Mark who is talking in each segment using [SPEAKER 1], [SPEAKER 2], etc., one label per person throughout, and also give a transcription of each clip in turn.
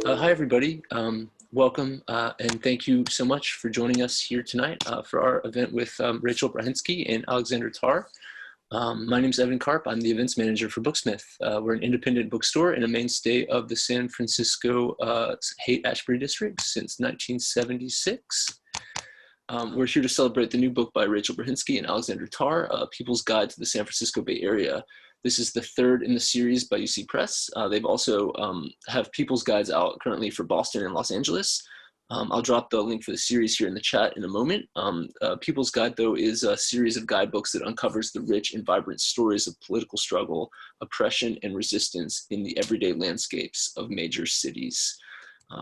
[SPEAKER 1] Hi, everybody. Welcome, and thank you so much for joining us here tonight for our event with Rachel Brahinsky and Alexander Tarr. My name is Evan Karp. I'm the events manager for Booksmith. We're an independent bookstore and a mainstay of the San Francisco Haight-Ashbury district since 1976. We're here to celebrate the new book by Rachel Brahinsky and Alexander Tarr, People's Guide to the San Francisco Bay Area. This is the third in the series by UC Press. They've also have People's Guides out currently for Boston and Los Angeles. I'll drop the link for the series here in the chat in a moment. People's Guide, though, is a series of guidebooks that uncovers the rich and vibrant stories of political struggle, oppression, and resistance in the everyday landscapes of major cities.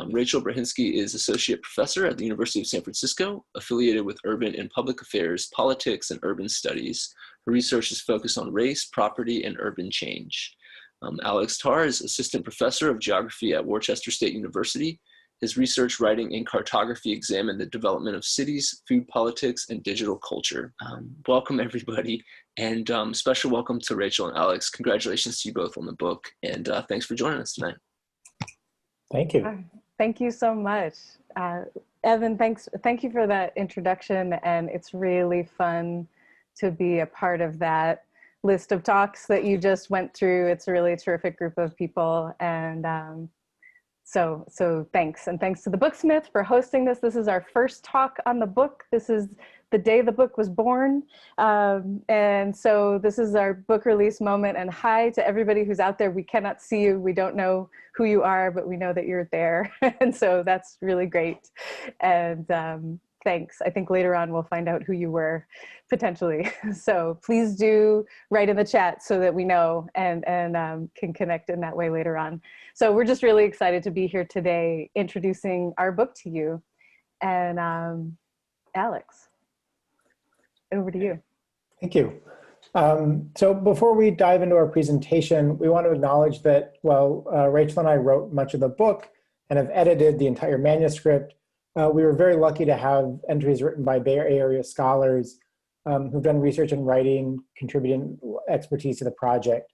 [SPEAKER 1] Rachel Brahinsky is Associate Professor at the University of San Francisco, affiliated with Urban and Public Affairs, Politics, and Urban Studies. Her research is focused on race, property, and urban change. Alex Tarr is Assistant Professor of Geography at Worcester State University. His research, writing, and cartography examine the development of cities, food politics, and digital culture. Welcome, everybody, and special welcome to Rachel and Alex. Congratulations to you both on the book, and thanks for joining us tonight.
[SPEAKER 2] Thank you.
[SPEAKER 3] Thank you so much. Evan, thank you for that introduction, and it's really fun to be a part of that list of talks that you just went through. It's a really terrific group of people, and so thanks. And thanks to the Booksmith for hosting this. This is our first talk on the book. This is the day the book was born. And so this is our book release moment, and hi to everybody who's out there. We cannot see you. We don't know who you are, but we know that you're there. And so that's really great. And thanks. I think later on we'll find out who you were potentially. So please do write in the chat so that we know and can connect in that way later on. So we're just really excited to be here today introducing our book to you. And Alex, over to you.
[SPEAKER 2] Thank you. So before we dive into our presentation, we want to acknowledge that while Rachel and I wrote much of the book and have edited the entire manuscript, we were very lucky to have entries written by Bay Area scholars who've done research and writing, contributing expertise to the project.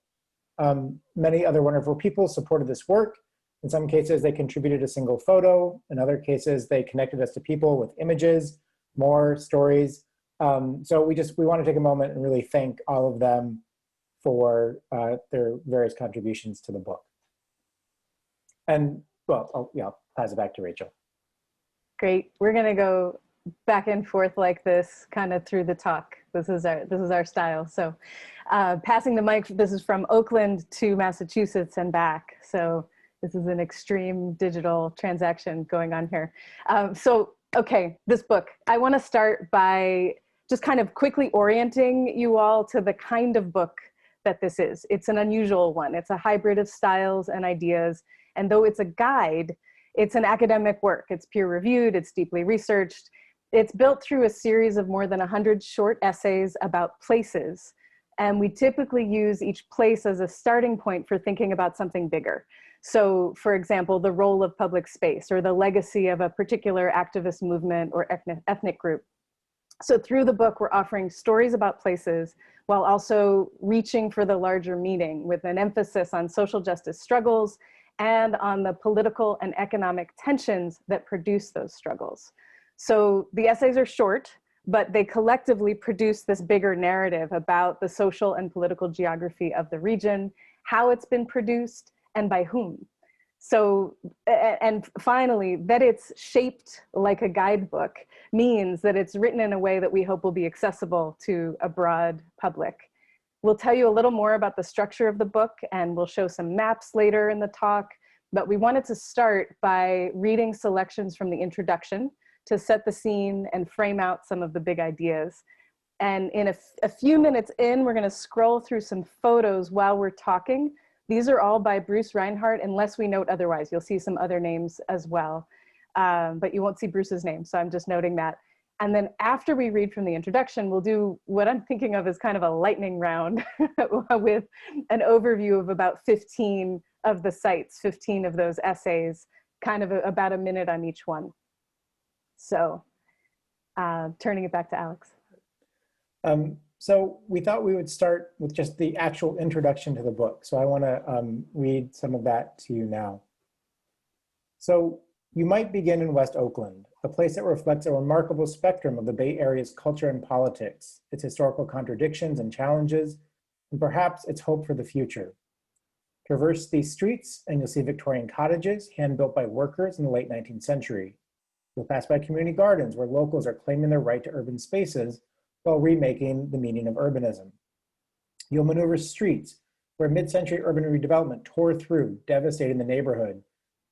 [SPEAKER 2] Many other wonderful people supported this work. In some cases, they contributed a single photo. In other cases, they connected us to people with images, more stories. So we want to take a moment and really thank all of them for their various contributions to the book. And well, I'll pass it back to Rachel.
[SPEAKER 3] Great. We're going to go back and forth like this kind of through the talk. This is our style. So passing the mic, this is from Oakland to Massachusetts and back. So this is an extreme digital transaction going on here. Okay, this book. I want to start by just kind of quickly orienting you all to the kind of book that this is. It's an unusual one. It's a hybrid of styles and ideas. And though it's a guide, it's an academic work. It's peer-reviewed, it's deeply researched. It's built through a series of more than 100 short essays about places. And we typically use each place as a starting point for thinking about something bigger. So, for example, the role of public space or the legacy of a particular activist movement or ethnic group. So through the book, we're offering stories about places while also reaching for the larger meaning with an emphasis on social justice struggles and on the political and economic tensions that produce those struggles. So the essays are short, but they collectively produce this bigger narrative about the social and political geography of the region, how it's been produced, and by whom. So, and finally, that it's shaped like a guidebook means that it's written in a way that we hope will be accessible to a broad public. We'll tell you a little more about the structure of the book, and we'll show some maps later in the talk, but we wanted to start by reading selections from the introduction to set the scene and frame out some of the big ideas. And in a few minutes in, we're gonna scroll through some photos while we're talking. These are all by Bruce Reinhardt, unless we note otherwise. You'll see some other names as well, but you won't see Bruce's name, so I'm just noting that. And then after we read from the introduction, we'll do what I'm thinking of as kind of a lightning round with an overview of about 15 of the sites, 15 of those essays, kind of about a minute on each one. So turning it back to Alex.
[SPEAKER 2] So we thought we would start with just the actual introduction to the book. So I want to read some of that to you now. So you might begin in West Oakland, a place that reflects a remarkable spectrum of the Bay Area's culture and politics, its historical contradictions and challenges, and perhaps its hope for the future. Traverse these streets and you'll see Victorian cottages hand-built by workers in the late 19th century. You'll pass by community gardens where locals are claiming their right to urban spaces while remaking the meaning of urbanism. You'll maneuver streets where mid-century urban redevelopment tore through, devastating the neighborhood,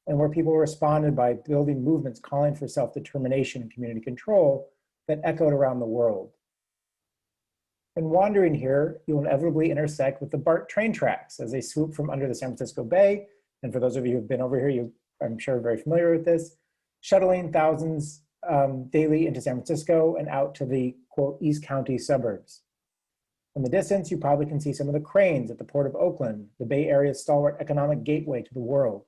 [SPEAKER 2] and where people responded by building movements calling for self-determination and community control that echoed around the world. In wandering here, you'll inevitably intersect with the BART train tracks as they swoop from under the San Francisco Bay. And for those of you who've been over here, I'm sure, are very familiar with this, shuttling thousands daily into San Francisco and out to the, quote, East County suburbs. In the distance, you probably can see some of the cranes at the Port of Oakland, the Bay Area's stalwart economic gateway to the world.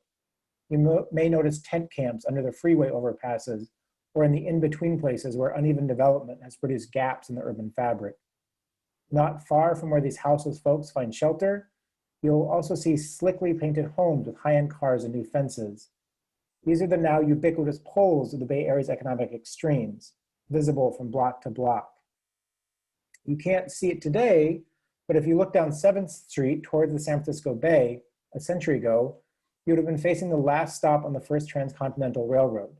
[SPEAKER 2] You may notice tent camps under the freeway overpasses or in the in-between places where uneven development has produced gaps in the urban fabric. Not far from where these houseless folks find shelter, you'll also see slickly painted homes with high-end cars and new fences. These are the now ubiquitous poles of the Bay Area's economic extremes, visible from block to block. You can't see it today, but if you look down 7th Street towards the San Francisco Bay a century ago, you would have been facing the last stop on the first transcontinental railroad.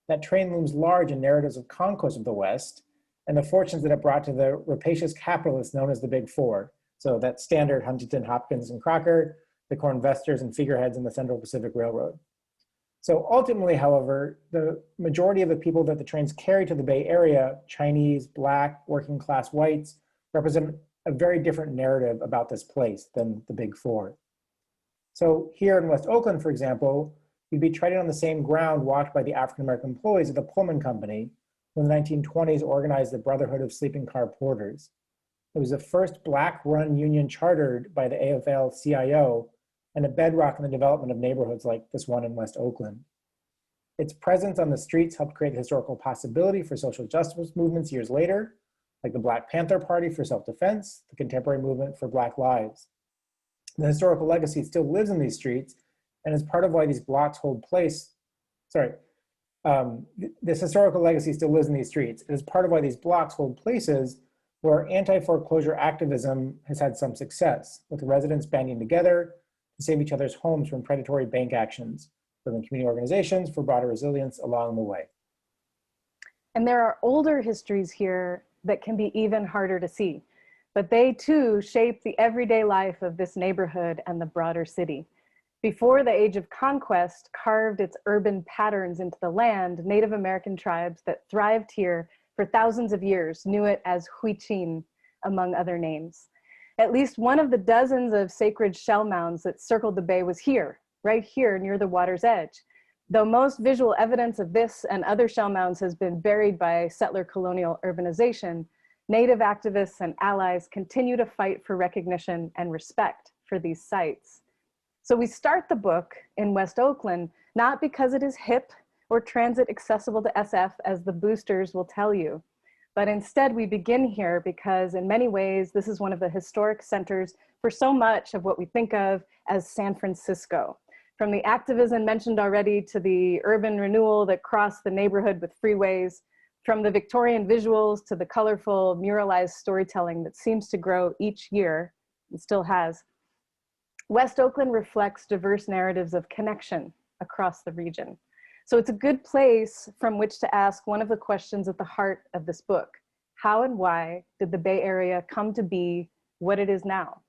[SPEAKER 2] That train looms large in narratives of conquest of the West and the fortunes that it brought to the rapacious capitalists known as the Big Four. So that standard Huntington, Hopkins, and Crocker, the core investors and figureheads in the Central Pacific Railroad. So ultimately, however, the majority of the people that the trains carry to the Bay Area, Chinese, Black, working class whites, represent a very different narrative about this place than the Big Four. So here in West Oakland, for example, you'd be treading on the same ground walked by the African-American employees of the Pullman Company, who in the 1920s organized the Brotherhood of Sleeping Car Porters. It was the first Black-run union chartered by the AFL-CIO and a bedrock in the development of neighborhoods like this one in West Oakland. Its presence on the streets helped create the historical possibility for social justice movements years later, like the Black Panther Party for self-defense, the contemporary movement for Black lives. The historical legacy still lives in these streets and is part of why these blocks hold place, this historical legacy still lives in these streets. It is part of why these blocks hold places where anti-foreclosure activism has had some success, with residents banding together to save each other's homes from predatory bank actions, building community organizations for broader resilience along the way.
[SPEAKER 3] And there are older histories here that can be even harder to see, but they too shape the everyday life of this neighborhood and the broader city. Before the age of conquest carved its urban patterns into the land, Native American tribes that thrived here for thousands of years knew it as Huichin, among other names. At least one of the dozens of sacred shell mounds that circled the bay was here, right here near the water's edge. Though most visual evidence of this and other shell mounds has been buried by settler colonial urbanization, Native activists and allies continue to fight for recognition and respect for these sites. So we start the book in West Oakland, not because it is hip or transit accessible to SF, as the boosters will tell you, but instead we begin here because in many ways, this is one of the historic centers for so much of what we think of as San Francisco. From the activism mentioned already to the urban renewal that crossed the neighborhood with freeways, from the Victorian visuals to the colorful muralized storytelling that seems to grow each year and still has. West Oakland reflects diverse narratives of connection across the region. So it's a good place from which to ask one of the questions at the heart of this book. How and why did the Bay Area come to be what it is now?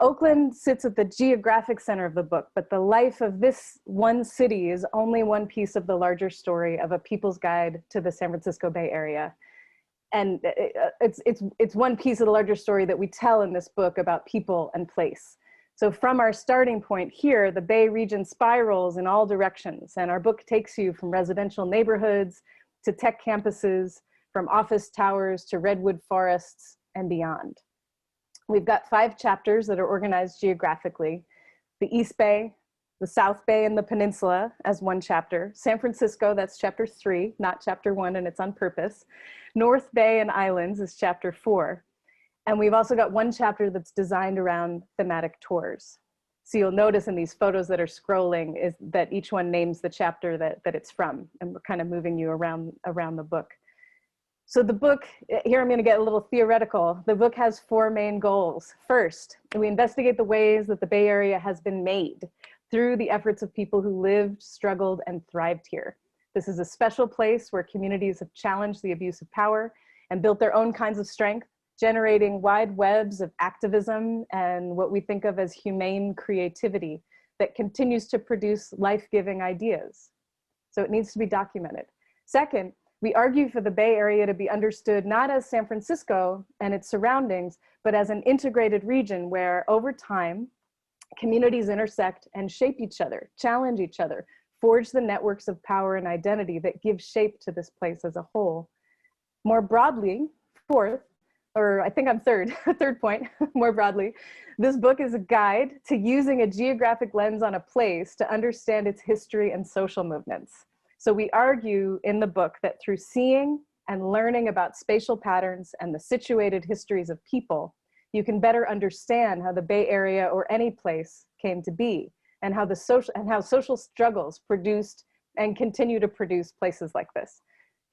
[SPEAKER 3] Oakland sits at the geographic center of the book, but the life of this one city is only one piece of the larger story of a people's guide to the San Francisco Bay Area. And it's one piece of the larger story that we tell in this book about people and place. So from our starting point here, the Bay region spirals in all directions, and our book takes you from residential neighborhoods to tech campuses, from office towers to redwood forests and beyond. We've got 5 chapters that are organized geographically: the East Bay, the South Bay and the Peninsula as one chapter, San Francisco, that's chapter 3, not chapter 1, and it's on purpose, North Bay and Islands is chapter 4. And we've also got one chapter that's designed around thematic tours. So you'll notice in these photos that are scrolling is that each one names the chapter that it's from, and we're kind of moving you around the book. So the book, here I'm going to get a little theoretical. The book has 4 main goals. First, we investigate the ways that the Bay Area has been made through the efforts of people who lived, struggled, and thrived here. This is a special place where communities have challenged the abuse of power and built their own kinds of strength, generating wide webs of activism and what we think of as humane creativity that continues to produce life-giving ideas. So it needs to be documented. Second, we argue for the Bay Area to be understood not as San Francisco and its surroundings, but as an integrated region where over time, communities intersect and shape each other, challenge each other, forge the networks of power and identity that give shape to this place as a whole. More broadly, fourth, or I think I'm third point, more broadly, this book is a guide to using a geographic lens on a place to understand its history and social movements. So we argue in the book that through seeing and learning about spatial patterns and the situated histories of people, you can better understand how the Bay Area or any place came to be, and how social struggles produced and continue to produce places like this.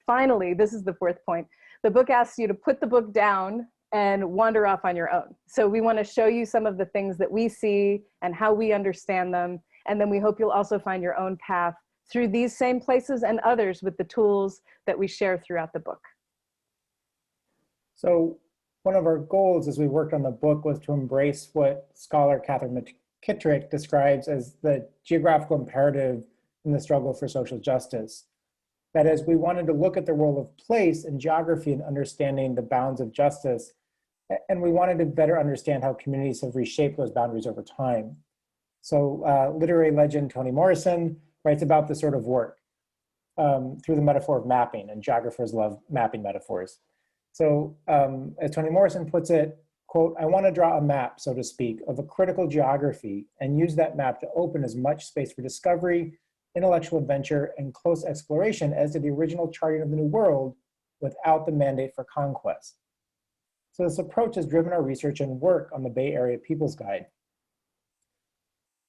[SPEAKER 3] Finally, this is the fourth point. The book asks you to put the book down and wander off on your own. So we want to show you some of the things that we see and how we understand them. And then we hope you'll also find your own path through these same places and others with the tools that we share throughout the book.
[SPEAKER 2] So one of our goals as we worked on the book was to embrace what scholar Catherine McKittrick describes as the geographical imperative in the struggle for social justice. That is, we wanted to look at the role of place and geography in understanding the bounds of justice, and we wanted to better understand how communities have reshaped those boundaries over time. So literary legend Toni Morrison writes about this sort of work through the metaphor of mapping, and geographers love mapping metaphors. So as Toni Morrison puts it, quote, "I want to draw a map, so to speak, of a critical geography and use that map to open as much space for discovery, intellectual adventure, and close exploration as to the original charting of the New World without the mandate for conquest." So this approach has driven our research and work on the Bay Area People's Guide.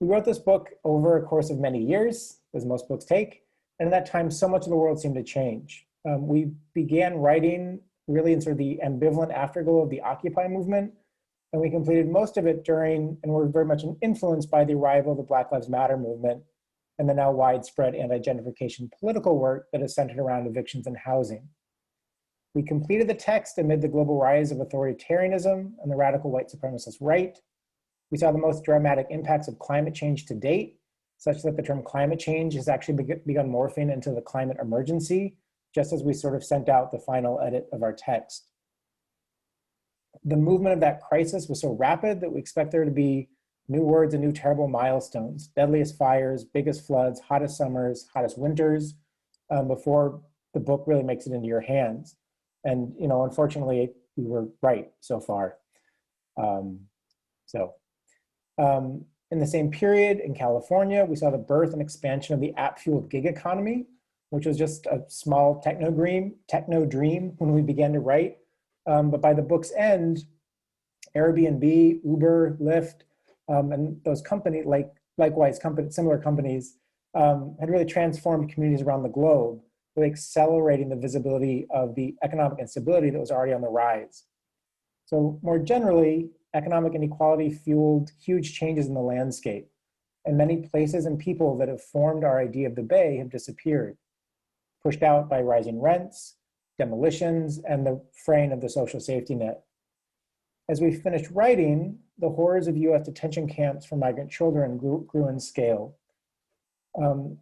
[SPEAKER 2] We wrote this book over a course of many years, as most books take, and in that time, so much of the world seemed to change. We began writing really in sort of the ambivalent afterglow of the Occupy movement, and we completed most of it during, and were very much influenced by the arrival of the Black Lives Matter movement and the now widespread anti-gentrification political work that is centered around evictions and housing. We completed the text amid the global rise of authoritarianism and the radical white supremacist right. We saw the most dramatic impacts of climate change to date, such that the term climate change has actually begun morphing into the climate emergency, just as we sort of sent out the final edit of our text. The movement of that crisis was so rapid that we expect there to be new words and new terrible milestones: deadliest fires, biggest floods, hottest summers, hottest winters, before the book really makes it into your hands. And unfortunately, we were right so far. In the same period in California, we saw the birth and expansion of the app-fueled gig economy, which was just a small techno dream when we began to write. But by the book's end, Airbnb, Uber, Lyft, and those companies, similar companies, had really transformed communities around the globe, really accelerating the visibility of the economic instability that was already on the rise. So more generally, economic inequality fueled huge changes in the landscape, and many places and people that have formed our idea of the Bay have disappeared, pushed out by rising rents, demolitions, and the fraying of the social safety net. As we finished writing, the horrors of US detention camps for migrant children grew in scale.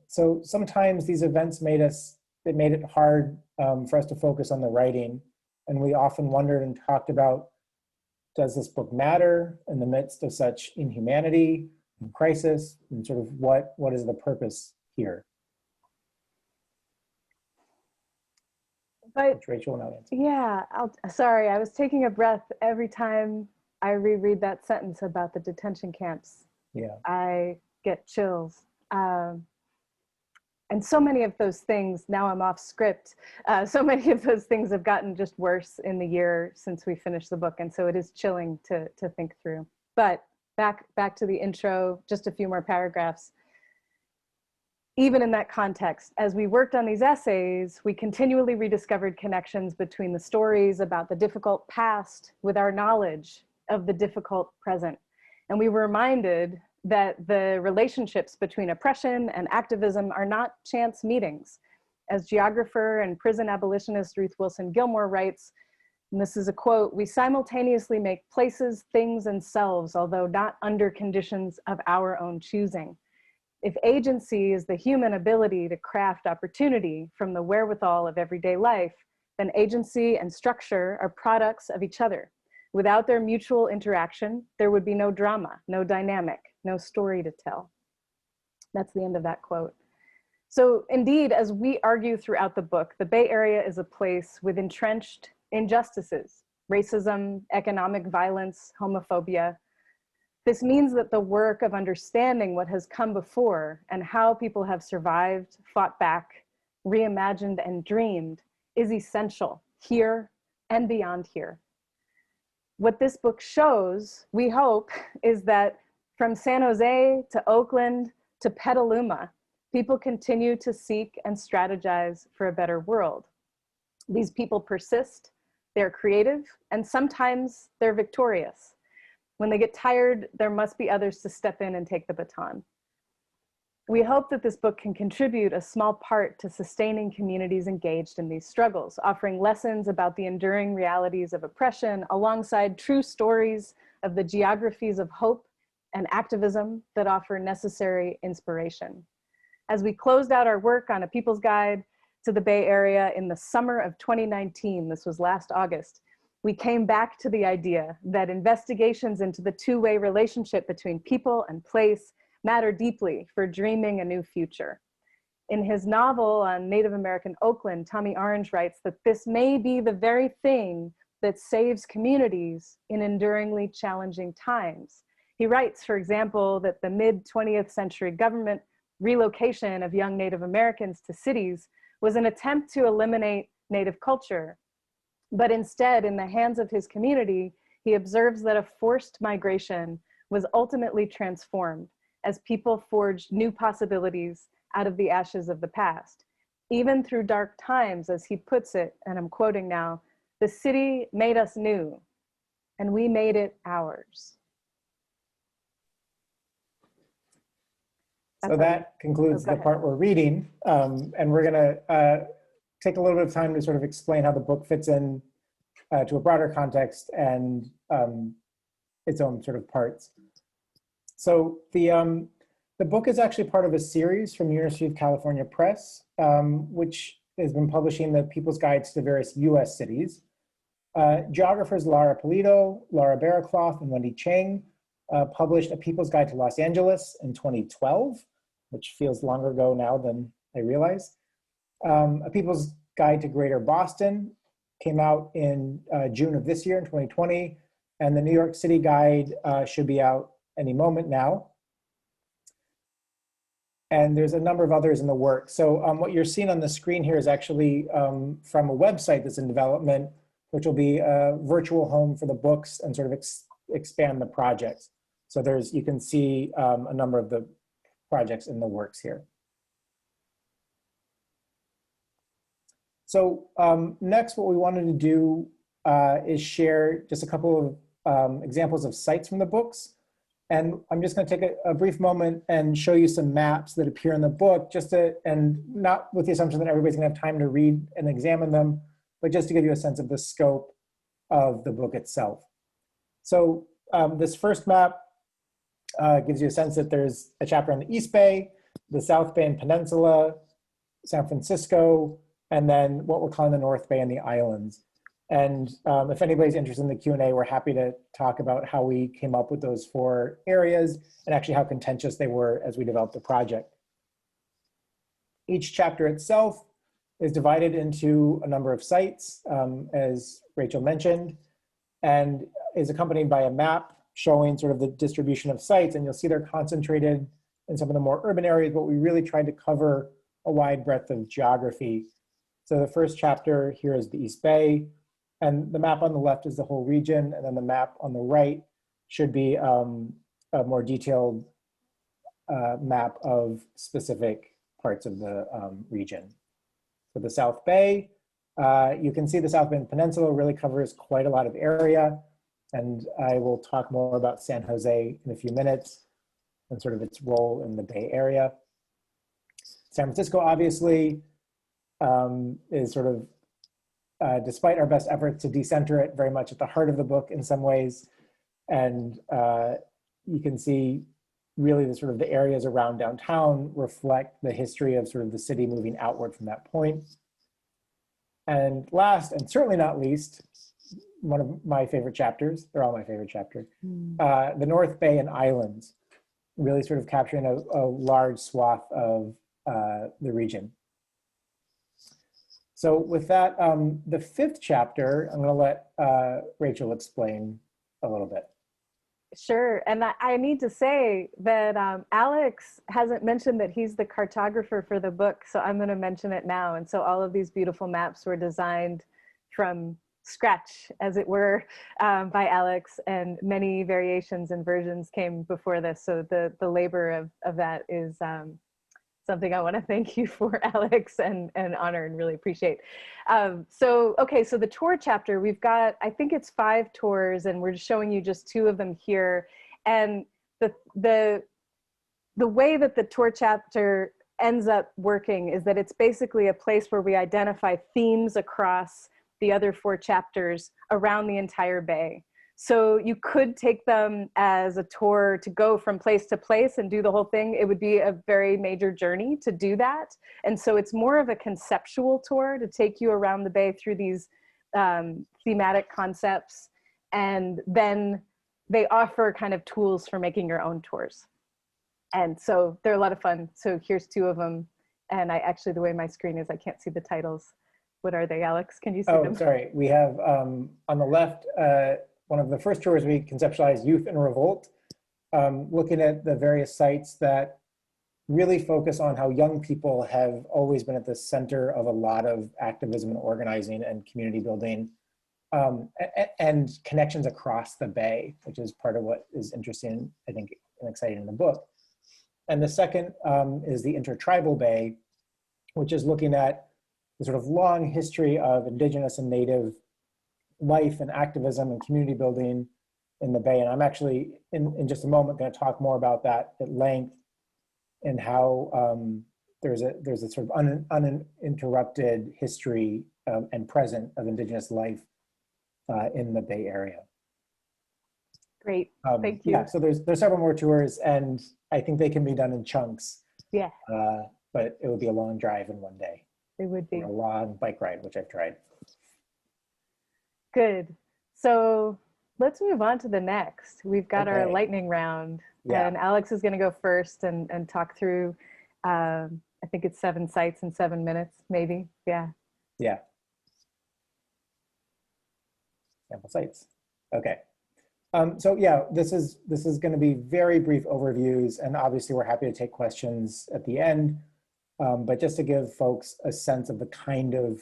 [SPEAKER 2] So sometimes these events made it hard for us to focus on the writing, and we often wondered and talked about, does this book matter in the midst of such inhumanity and crisis, and sort of what is the purpose here?
[SPEAKER 3] But
[SPEAKER 2] Rachel will now answer.
[SPEAKER 3] Yeah, sorry, I was taking a breath every time I reread that sentence about the detention camps.
[SPEAKER 2] Yeah,
[SPEAKER 3] I get chills. And so many of those things, now I'm off script, so many of those things have gotten just worse in the year since we finished the book. And so it is chilling to think through. But back to the intro, just a few more paragraphs. Even in that context, as we worked on these essays, we continually rediscovered connections between the stories about the difficult past with our knowledge of the difficult present. And we were reminded that the relationships between oppression and activism are not chance meetings. As geographer and prison abolitionist Ruth Wilson Gilmore writes, and this is a quote, "We simultaneously make places, things, and selves, although not under conditions of our own choosing. If agency is the human ability to craft opportunity from the wherewithal of everyday life, then agency and structure are products of each other. Without their mutual interaction, there would be no drama, no dynamic, no story to tell." That's the end of that quote. So indeed, as we argue throughout the book, the Bay Area is a place with entrenched injustices, racism, economic violence, homophobia. This means that the work of understanding what has come before and how people have survived, fought back, reimagined, and dreamed is essential here and beyond here. What this book shows, we hope, is that from San Jose to Oakland to Petaluma, people continue to seek and strategize for a better world. These people persist, they're creative, and sometimes they're victorious. When they get tired, there must be others to step in and take the baton. We hope that this book can contribute a small part to sustaining communities engaged in these struggles, offering lessons about the enduring realities of oppression alongside true stories of the geographies of hope and activism that offer necessary inspiration. As we closed out our work on A People's Guide to the Bay Area in the summer of 2019, this was last August, we came back to the idea that investigations into the two-way relationship between people and place matter deeply for dreaming a new future. In his novel on Native American Oakland, Tommy Orange writes that this may be the very thing that saves communities in enduringly challenging times. He writes, for example, that the mid-20th century government relocation of young Native Americans to cities was an attempt to eliminate Native culture. But instead, in the hands of his community, he observes that a forced migration was ultimately transformed as people forged new possibilities out of the ashes of the past. Even through dark times, as he puts it, and I'm quoting now, "The city made us new, and we made it ours."
[SPEAKER 2] So that concludes the part we're reading, and we're gonna take a little bit of time to sort of explain how the book fits in to a broader context and its own sort of parts. So the book is actually part of a series from University of California Press, which has been publishing the People's Guides to various US cities. Geographers Lara Polito, Laura Barraclough, and Wendy Chang published A People's Guide to Los Angeles in 2012, which feels longer ago now than I realized. A People's Guide to Greater Boston came out in June of this year, in 2020, and the New York City Guide should be out any moment now. And there's a number of others in the works. So what you're seeing on the screen here is actually from a website that's in development, which will be a virtual home for the books and sort of expand the projects. So you can see a number of the projects in the works here. So next, what we wanted to do is share just a couple of examples of sites from the books. And I'm just going to take a brief moment and show you some maps that appear in the book, and not with the assumption that everybody's going to have time to read and examine them, but just to give you a sense of the scope of the book itself. So this first map gives you a sense that there's a chapter on the East Bay, the South Bay and Peninsula, San Francisco, and then what we're calling the North Bay and the islands. And if anybody's interested in the Q&A, we're happy to talk about how we came up with those 4 areas and actually how contentious they were as we developed the project. Each chapter itself is divided into a number of sites, as Rachel mentioned, and is accompanied by a map showing sort of the distribution of sites. And you'll see they're concentrated in some of the more urban areas, but we really tried to cover a wide breadth of geography. So the first chapter here is the East Bay, and the map on the left is the whole region, and then the map on the right should be a more detailed map of specific parts of the region. So the South Bay, you can see the South Bend Peninsula really covers quite a lot of area. And I will talk more about San Jose in a few minutes and sort of its role in the Bay Area. San Francisco, obviously, is sort of, despite our best efforts to decenter it, very much at the heart of the book in some ways. And you can see really the sort of the areas around downtown reflect the history of sort of the city moving outward from that point. And last, and certainly not least, one of my favorite chapters, they're all my favorite chapter, the North Bay and Islands, really sort of capturing a large swath of the region. So with that, the fifth chapter, I'm gonna let Rachel explain a little bit.
[SPEAKER 3] Sure, and I need to say that Alex hasn't mentioned that he's the cartographer for the book, so I'm going to mention it now. And so all of these beautiful maps were designed from scratch, as it were, by Alex, and many variations and versions came before this. So the labor of that is something I want to thank you for, Alex, and honor and really appreciate. So the tour chapter, we've got, I think it's 5 tours, and we're showing you just 2 of them here. And the way that the tour chapter ends up working is that it's basically a place where we identify themes across the other 4 chapters around the entire bay. So you could take them as a tour to go from place to place and do the whole thing. It would be a very major journey to do that. And so it's more of a conceptual tour to take you around the bay through these thematic concepts. And then they offer kind of tools for making your own tours. And so they're a lot of fun. So here's 2 of them. And I actually, the way my screen is, I can't see the titles. What are they, Alex? Can you see them?
[SPEAKER 2] Oh, sorry. We have on the left, one of the first tours we conceptualized, Youth in Revolt, looking at the various sites that really focus on how young people have always been at the center of a lot of activism and organizing and community building, and connections across the bay, which is part of what is interesting, I think, and exciting in the book. And the second is the Intertribal Bay, which is looking at the sort of long history of indigenous and native life and activism and community building in the Bay. And I'm actually, in just a moment, going to talk more about that at length, and how there's a sort of uninterrupted history and present of indigenous life in the Bay Area.
[SPEAKER 3] Great, thank you.
[SPEAKER 2] Yeah, so there's several more tours, and I think they can be done in chunks.
[SPEAKER 3] Yeah.
[SPEAKER 2] But it would be a long drive in one day.
[SPEAKER 3] It would be.
[SPEAKER 2] Or a long bike ride, which I've tried.
[SPEAKER 3] Good. So let's move on to the next. We've got our lightning round, and Alex is going to go first and talk through, I think it's 7 sites in 7 minutes, maybe. Yeah.
[SPEAKER 2] Yeah. Sample sites. Okay. So yeah, this is going to be very brief overviews, and obviously we're happy to take questions at the end. But just to give folks a sense of the kind of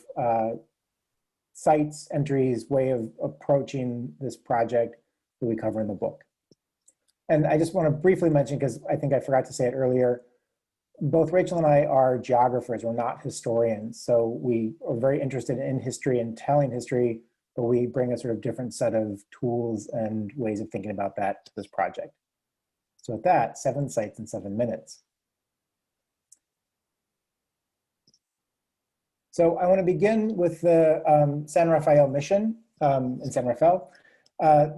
[SPEAKER 2] sites, entries, way of approaching this project that we cover in the book. And I just want to briefly mention, because I think I forgot to say it earlier, both Rachel and I are geographers, we're not historians. So we are very interested in history and telling history, but we bring a sort of different set of tools and ways of thinking about that to this project. So with that, 7 sites in 7 minutes. So I want to begin with the San Rafael Mission in San Rafael.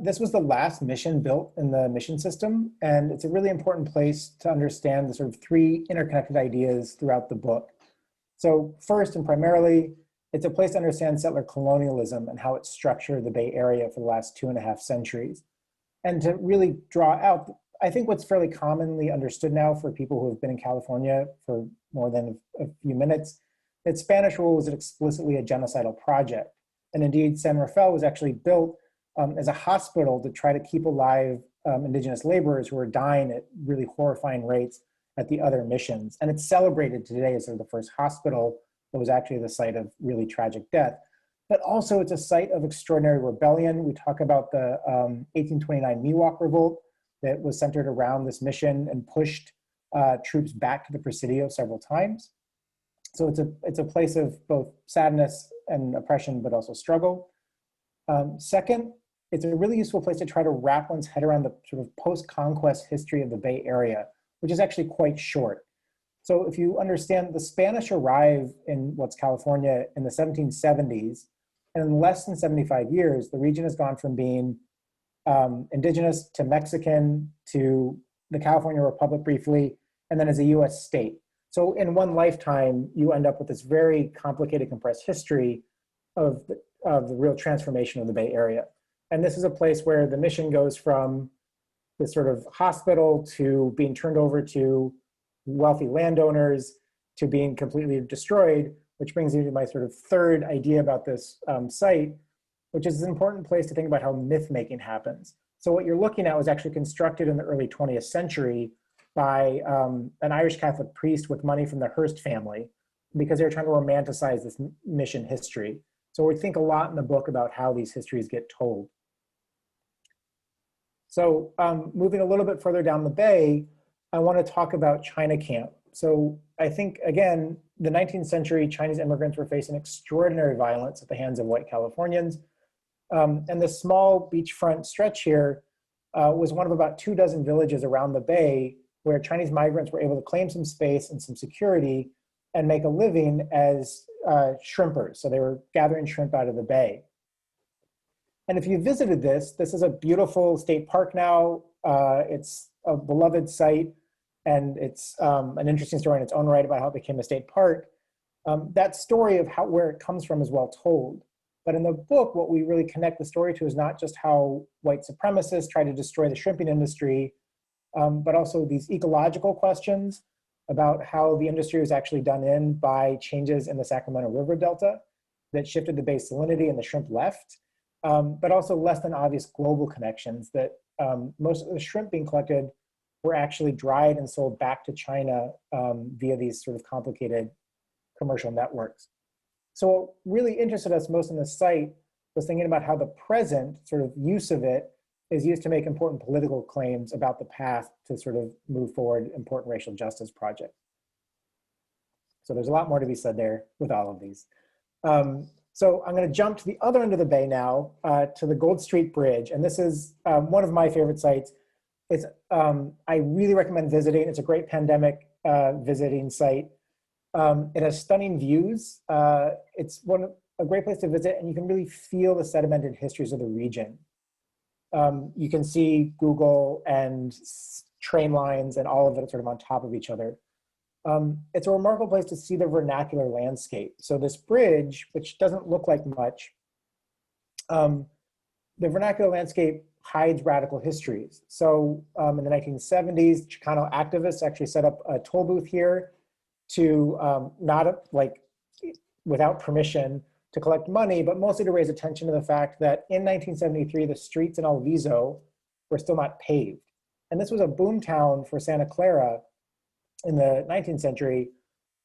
[SPEAKER 2] This was the last mission built in the mission system, and it's a really important place to understand the sort of 3 interconnected ideas throughout the book. So first and primarily, it's a place to understand settler colonialism and how it structured the Bay Area for the last 2.5 centuries. And to really draw out, I think what's fairly commonly understood now for people who have been in California for more than a few minutes, that Spanish rule was explicitly a genocidal project. And indeed, San Rafael was actually built as a hospital to try to keep alive indigenous laborers who were dying at really horrifying rates at the other missions. And it's celebrated today as sort of the first hospital that was actually the site of really tragic death. But also it's a site of extraordinary rebellion. We talk about the 1829 Miwok Revolt, that was centered around this mission and pushed troops back to the Presidio several times. So it's a place of both sadness and oppression, but also struggle. Second, it's a really useful place to try to wrap one's head around the sort of post-conquest history of the Bay Area, which is actually quite short. So if you understand, the Spanish arrive in what's California in the 1770s, and in less than 75 years, the region has gone from being indigenous to Mexican to the California Republic briefly, and then as a US state. So in one lifetime, you end up with this very complicated, compressed history of the real transformation of the Bay Area. And this is a place where the mission goes from this sort of hospital to being turned over to wealthy landowners to being completely destroyed, which brings me to my sort of third idea about this site, which is an important place to think about how myth-making happens. So what you're looking at was actually constructed in the early 20th century by an Irish Catholic priest with money from the Hearst family, because they were trying to romanticize this mission history. So we think a lot in the book about how these histories get told. So moving a little bit further down the bay, I want to talk about China Camp. So I think, again, the 19th century Chinese immigrants were facing extraordinary violence at the hands of white Californians. And the small beachfront stretch here was one of about 24 villages around the bay where Chinese migrants were able to claim some space and some security and make a living as shrimpers. So they were gathering shrimp out of the bay. And if you visited this is a beautiful state park now. It's a beloved site, and it's an interesting story in its own right about how it became a state park. That story of where it comes from is well told. But in the book, what we really connect the story to is not just how white supremacists try to destroy the shrimping industry, but also these ecological questions about how the industry was actually done in by changes in the Sacramento River Delta that shifted the bay's salinity and the shrimp left, but also less than obvious global connections that most of the shrimp being collected were actually dried and sold back to China via these sort of complicated commercial networks. So what really interested us most in this site was thinking about how the present sort of use of it is used to make important political claims about the path to sort of move forward important racial justice projects. So there's a lot more to be said there with all of these. So I'm going to jump to the other end of the bay now, to the Gold Street Bridge. And this is one of my favorite sites. It's, I really recommend visiting. It's a great pandemic visiting site. It has stunning views. It's a great place to visit, and you can really feel the sedimented histories of the region. You can see Google and train lines and all of it sort of on top of each other. It's a remarkable place to see the vernacular landscape. So this bridge, which doesn't look like much, the vernacular landscape hides radical histories. So in the 1970s, Chicano activists actually set up a toll booth here to without permission, to collect money, but mostly to raise attention to the fact that in 1973, the streets in Alviso were still not paved. And this was a boomtown for Santa Clara in the 19th century,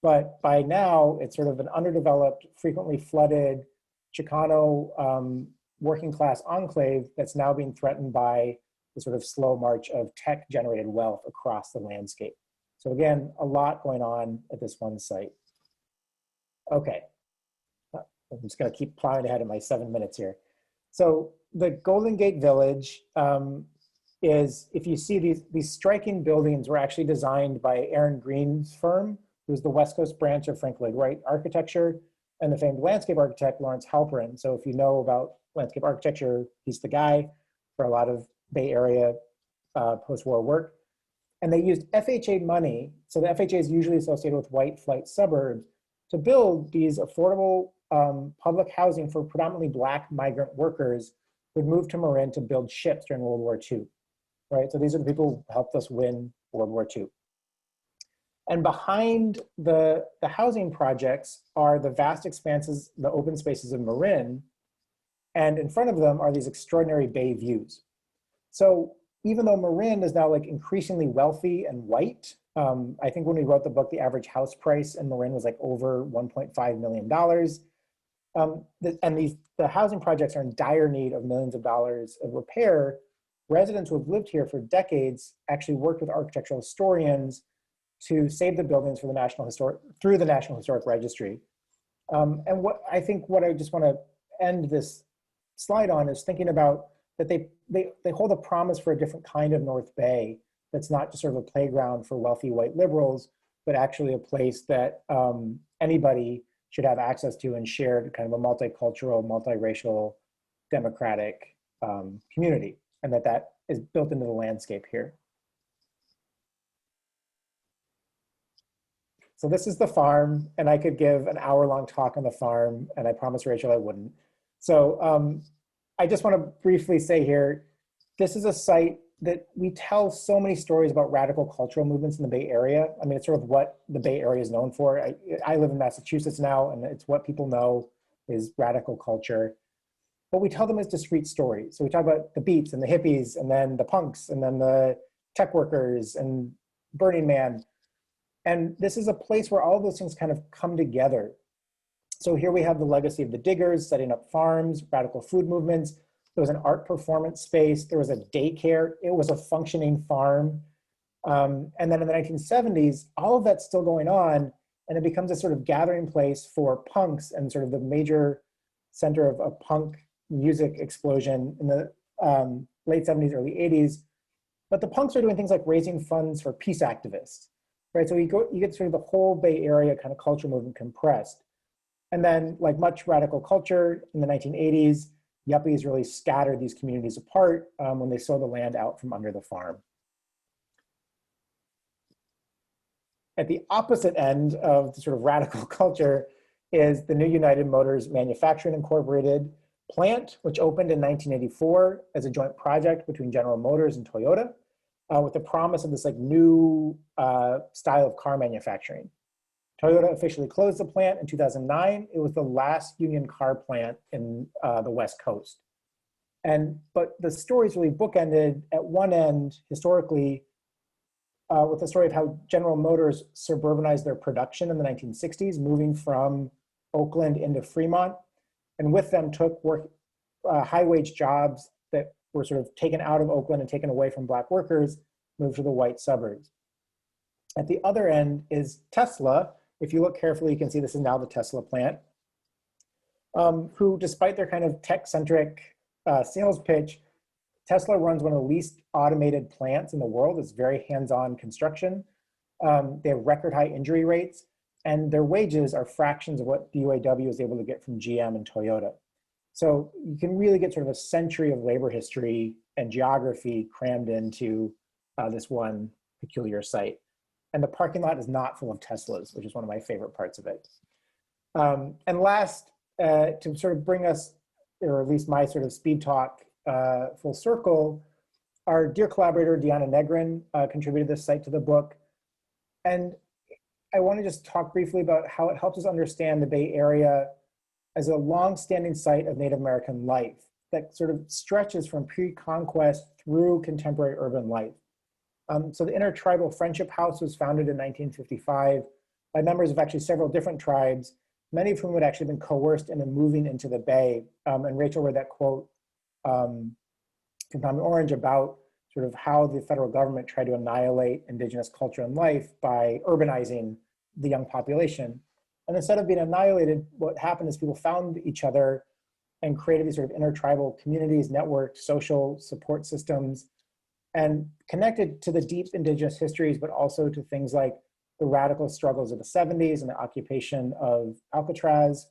[SPEAKER 2] but by now it's sort of an underdeveloped, frequently flooded Chicano working class enclave that's now being threatened by the sort of slow march of tech generated wealth across the landscape. So again, a lot going on at this one site. Okay, I'm just gonna keep plowing ahead in my 7 minutes here. So the Golden Gate Village is, if you see these striking buildings were actually designed by Aaron Green's firm, who's the West Coast branch of Frank Lloyd Wright Architecture, and the famed landscape architect, Lawrence Halperin. So if you know about landscape architecture, he's the guy for a lot of Bay Area post-war work. And they used FHA money, so the FHA is usually associated with white flight suburbs, to build these affordable public housing for predominantly Black migrant workers who would move to Marin to build ships during World War II, right? So these are the people who helped us win World War II. And behind the housing projects are the vast expanses, the open spaces of Marin, and in front of them are these extraordinary bay views. So even though Marin is now like increasingly wealthy and white, I think when we wrote the book, the average house price in Marin was like over $1.5 million. And the housing projects are in dire need of millions of dollars of repair. residents who have lived here for decades actually worked with architectural historians to save the buildings for through the National Historic Registry. And what I just want to end this slide on is thinking about that they hold a promise for a different kind of North Bay that's not just sort of a playground for wealthy white liberals, but actually a place that anybody should have access to and shared kind of a multicultural, multiracial, democratic community, and that is built into the landscape here. So this is the farm, and I could give an hour-long talk on the farm, and I promised Rachel I wouldn't. So I just want to briefly say here, this is a site that we tell so many stories about radical cultural movements in the Bay Area. I mean, it's sort of what the Bay Area is known for. I live in Massachusetts now, and it's what people know is radical culture. But we tell them as discrete stories. So we talk about the Beats and the hippies, and then the punks, and then the tech workers, and Burning Man. And this is a place where all of those things kind of come together. So here we have the legacy of the diggers, setting up farms, radical food movements. There was an art performance space. There was a daycare. It was a functioning farm. And then in the 1970s, all of that's still going on, and it becomes a sort of gathering place for punks and sort of the major center of a punk music explosion in the late 70s, early 80s. But the punks are doing things like raising funds for peace activists, right? So you get sort of the whole Bay Area kind of culture movement compressed. And then, like much radical culture in the 1980s, yuppies really scattered these communities apart when they sold the land out from under the farm. At the opposite end of the sort of radical culture is the new United Motors Manufacturing Incorporated plant, which opened in 1984 as a joint project between General Motors and Toyota, with the promise of this like new style of car manufacturing. Toyota officially closed the plant in 2009. It was the last union car plant in the West Coast. But the story's really bookended at one end, historically, with the story of how General Motors suburbanized their production in the 1960s, moving from Oakland into Fremont, and with them took high-wage jobs that were sort of taken out of Oakland and taken away from Black workers, moved to the white suburbs. At the other end is Tesla. If you look carefully, you can see this is now the Tesla plant, who, despite their kind of tech-centric sales pitch, Tesla runs one of the least automated plants in the world. It's very hands-on construction. They have record high injury rates, and their wages are fractions of what the UAW is able to get from GM and Toyota. So you can really get sort of a century of labor history and geography crammed into this one peculiar site. And the parking lot is not full of Teslas, which is one of my favorite parts of it. And last, to sort of bring us, or at least my sort of speed talk full circle, our dear collaborator, Deanna Negrin, contributed this site to the book. And I want to just talk briefly about how it helps us understand the Bay Area as a long-standing site of Native American life that sort of stretches from pre-conquest through contemporary urban life. So the Intertribal Friendship House was founded in 1955 by members of actually several different tribes, many of whom had actually been coerced into moving into the Bay. And Rachel read that quote from Tommy Orange about sort of how the federal government tried to annihilate indigenous culture and life by urbanizing the young population. And instead of being annihilated, what happened is people found each other and created these sort of intertribal communities, networked social support systems, and connected to the deep indigenous histories, but also to things like the radical struggles of the 70s and the occupation of Alcatraz,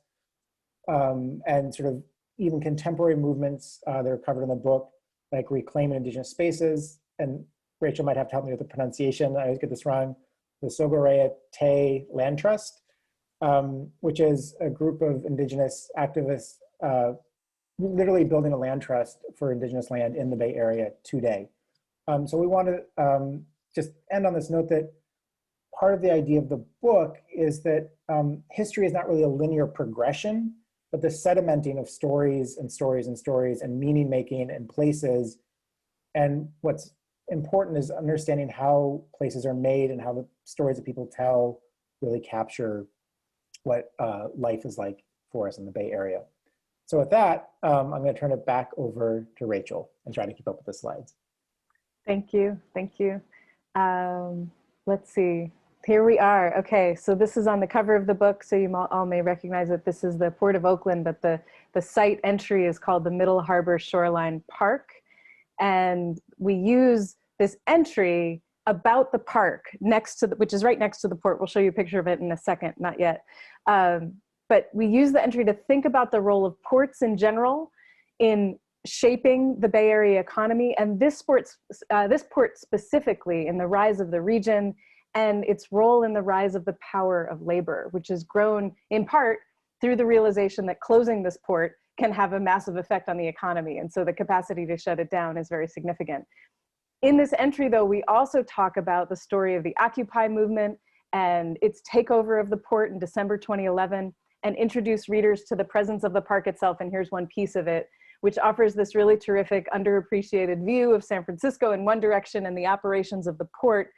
[SPEAKER 2] and sort of even contemporary movements that are covered in the book, like reclaiming indigenous spaces. And Rachel might have to help me with the pronunciation. I always get this wrong. The Sogorea Te Land Trust, which is a group of indigenous activists literally building a land trust for indigenous land in the Bay Area today. So we want to just end on this note that part of the idea of the book is that history is not really a linear progression, but the sedimenting of stories and stories and stories and meaning making and places. And what's important is understanding how places are made and how the stories that people tell really capture what life is like for us in the Bay Area. So with that, I'm going to turn it back over to Rachel and try to keep up with the slides.
[SPEAKER 3] Thank you. Thank you. Let's see. Here we are. Okay, so this is on the cover of the book, so you all may recognize that this is the Port of Oakland, but the site entry is called the Middle Harbor Shoreline Park. And we use this entry about the park next to which is right next to the port. We'll show you a picture of it in a second, not yet. But we use the entry to think about the role of ports in general in shaping the Bay Area economy, and this port specifically in the rise of the region and its role in the rise of the power of labor, which has grown in part through the realization that closing this port can have a massive effect on the economy. And so the capacity to shut it down is very significant. In this entry, though, we also talk about the story of the Occupy movement and its takeover of the port in December 2011, and introduce readers to the presence of the park itself. And here's one piece of it, which offers this really terrific underappreciated view of San Francisco in one direction and the operations of the port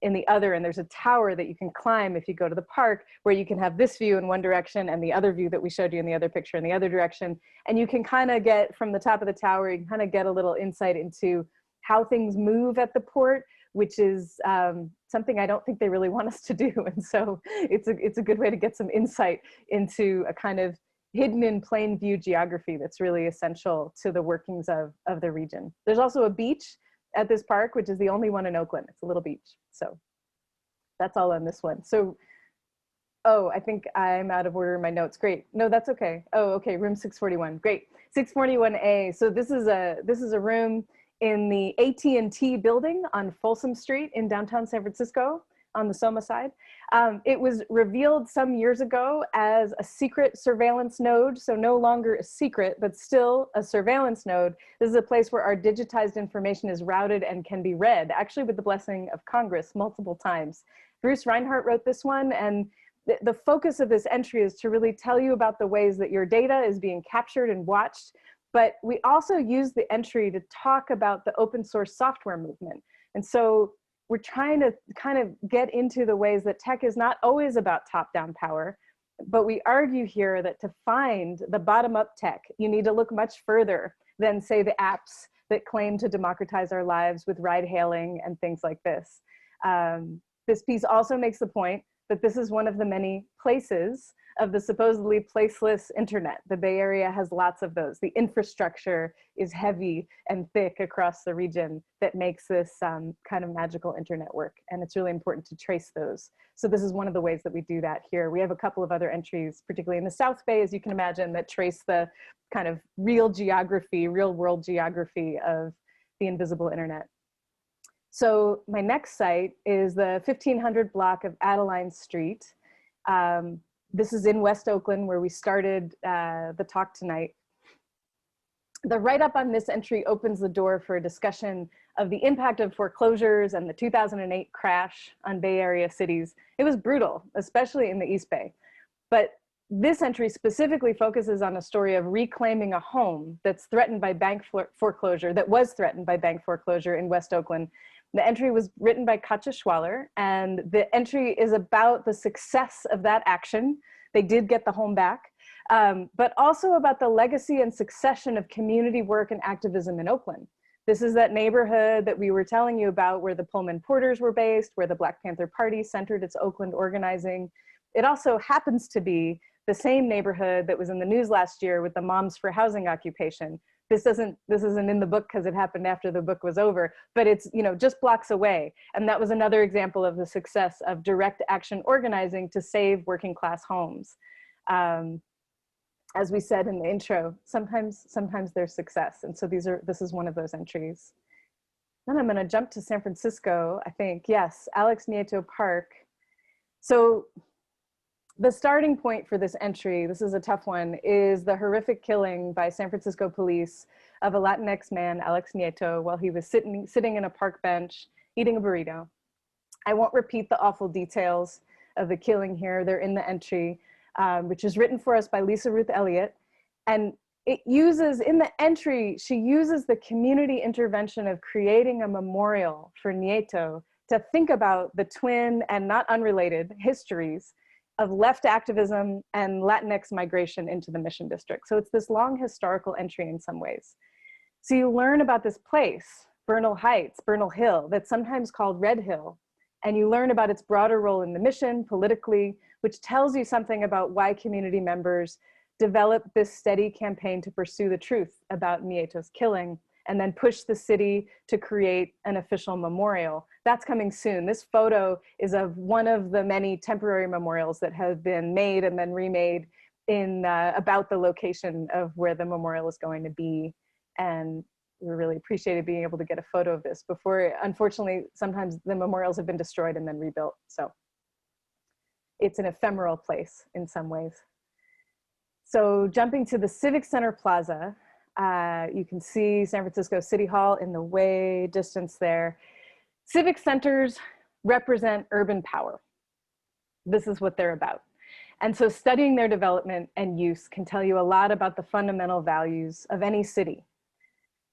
[SPEAKER 3] in the other. And there's a tower that you can climb if you go to the park, where you can have this view in one direction and the other view that we showed you in the other picture in the other direction. And you can kind of get from the top of the tower, you can kind of get a little insight into how things move at the port, which is something I don't think they really want us to do. And so it's a good way to get some insight into a kind of hidden in plain view geography that's really essential to the workings of the region. There's also a beach at this park, which is the only one in Oakland. It's a little beach. So that's all on this one. So, oh, I think I'm out of order in my notes. Great. No, that's okay. Oh, okay. Room 641. Great. 641A. So this is a room in the AT&T building on Folsom Street in downtown San Francisco on the Soma side. It was revealed some years ago as a secret surveillance node, so no longer a secret, but still a surveillance node. This is a place where our digitized information is routed and can be read, actually with the blessing of Congress multiple times. Bruce Reinhardt wrote this one, and the focus of this entry is to really tell you about the ways that your data is being captured and watched, but we also use the entry to talk about the open source software movement. And so we're trying to kind of get into the ways that tech is not always about top-down power, but we argue here that to find the bottom-up tech, you need to look much further than, say, the apps that claim to democratize our lives with ride-hailing and things like this. This piece also makes the point that this is one of the many places of the supposedly placeless internet. The Bay Area has lots of those. The infrastructure is heavy and thick across the region that makes this kind of magical internet work. And it's really important to trace those. So this is one of the ways that we do that here. We have a couple of other entries, particularly in the South Bay, as you can imagine, that trace the kind of real geography, real world geography of the invisible internet. So my next site is the 1500 block of Adeline Street. This is in West Oakland, where we started the talk tonight. The write-up on this entry opens the door for a discussion of the impact of foreclosures and the 2008 crash on Bay Area cities. It was brutal, especially in the East Bay. But this entry specifically focuses on a story of reclaiming a home that's threatened by bank foreclosure, that was threatened by bank foreclosure in West Oakland. The entry was written by Katja Schwaller, and the entry is about the success of that action. They did get the home back, but also about the legacy and succession of community work and activism in Oakland. This is that neighborhood that we were telling you about, where the Pullman Porters were based, where the Black Panther Party centered its Oakland organizing. It also happens to be the same neighborhood that was in the news last year with the Moms for Housing occupation. This isn't in the book because it happened after the book was over, but it's, you know, just blocks away. And that was another example of the success of direct action organizing to save working class homes. As we said in the intro, sometimes there's success. And so this is one of those entries. Then I'm gonna jump to San Francisco, I think. Yes, Alex Nieto Park. So the starting point for this entry, this is a tough one, is the horrific killing by San Francisco police of a Latinx man, Alex Nieto, while he was sitting in a park bench eating a burrito. I won't repeat the awful details of the killing here. They're in the entry, which is written for us by Lisa Ruth Elliott. And it uses, in the entry, she uses the community intervention of creating a memorial for Nieto to think about the twin and not unrelated histories of left activism and Latinx migration into the Mission District. So it's this long historical entry in some ways. So you learn about this place Bernal Heights, Bernal Hill, that's sometimes called Red Hill. And you learn about its broader role in the mission politically, which tells you something about why community members developed this steady campaign to pursue the truth about Nieto's killing, and then push the city to create an official memorial. That's coming soon. This photo is of one of the many temporary memorials that have been made and then remade in about the location of where the memorial is going to be. And we really appreciated being able to get a photo of this before. Unfortunately, sometimes the memorials have been destroyed and then rebuilt. So it's an ephemeral place in some ways. So jumping to the Civic Center Plaza, you can see San Francisco City Hall in the way distance there. Civic centers represent urban power. This is what they're about. And so studying their development and use can tell you a lot about the fundamental values of any city.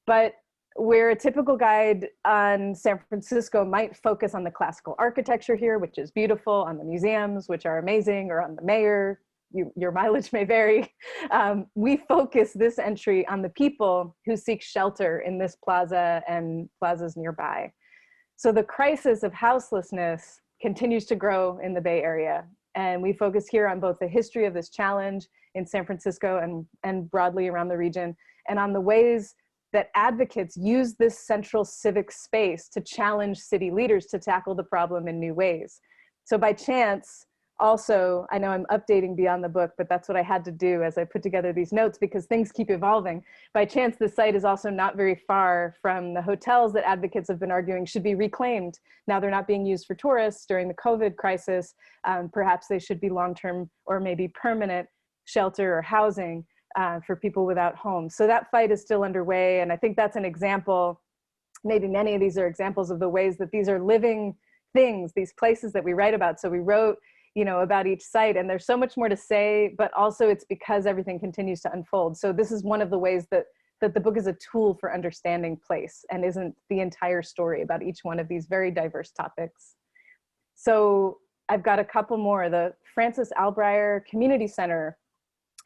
[SPEAKER 3] But where a typical guide on San Francisco might focus on the classical architecture here, which is beautiful, on the museums, which are amazing, or on the mayor, your mileage may vary. We focus this entry on the people who seek shelter in this plaza and plazas nearby. So the crisis of houselessness continues to grow in the Bay Area. And we focus here on both the history of this challenge in San Francisco and broadly around the region, and on the ways that advocates use this central civic space to challenge city leaders to tackle the problem in new ways. So by chance, also, I know I'm updating beyond the book, but that's what I had to do as I put together these notes because things keep evolving. By chance, the site is also not very far from the hotels that advocates have been arguing should be reclaimed. Now they're not being used for tourists during the COVID crisis. Perhaps they should be long-term or maybe permanent shelter or housing for people without homes. So that fight is still underway. And I think that's an example, maybe many of these are examples of the ways that these are living things, these places that we write about. So we wrote, about each site, and there's so much more to say, but also it's because everything continues to unfold. So this is one of the ways that the book is a tool for understanding place and isn't the entire story about each one of these very diverse topics. So I've got a couple more. The Francis Albreyer Community Center,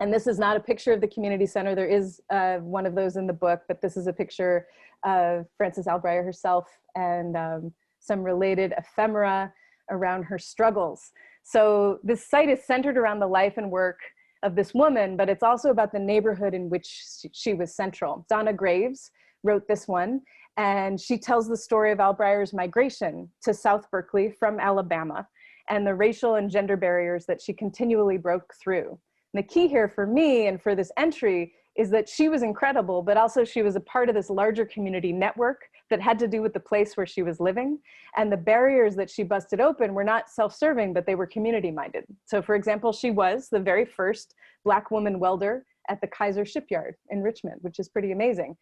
[SPEAKER 3] and this is not a picture of the community center. There is one of those in the book, but this is a picture of Francis Albreyer herself and some related ephemera around her struggles. So this site is centered around the life and work of this woman, but it's also about the neighborhood in which she was central. Donna Graves wrote this one, and she tells the story of Albreyer's migration to South Berkeley from Alabama and the racial and gender barriers that she continually broke through. And the key here for me and for this entry is that she was incredible, but also she was a part of this larger community network that had to do with the place where she was living. And the barriers that she busted open were not self-serving, but they were community-minded. So for example, she was the very first Black woman welder at the Kaiser shipyard in Richmond, which is pretty amazing.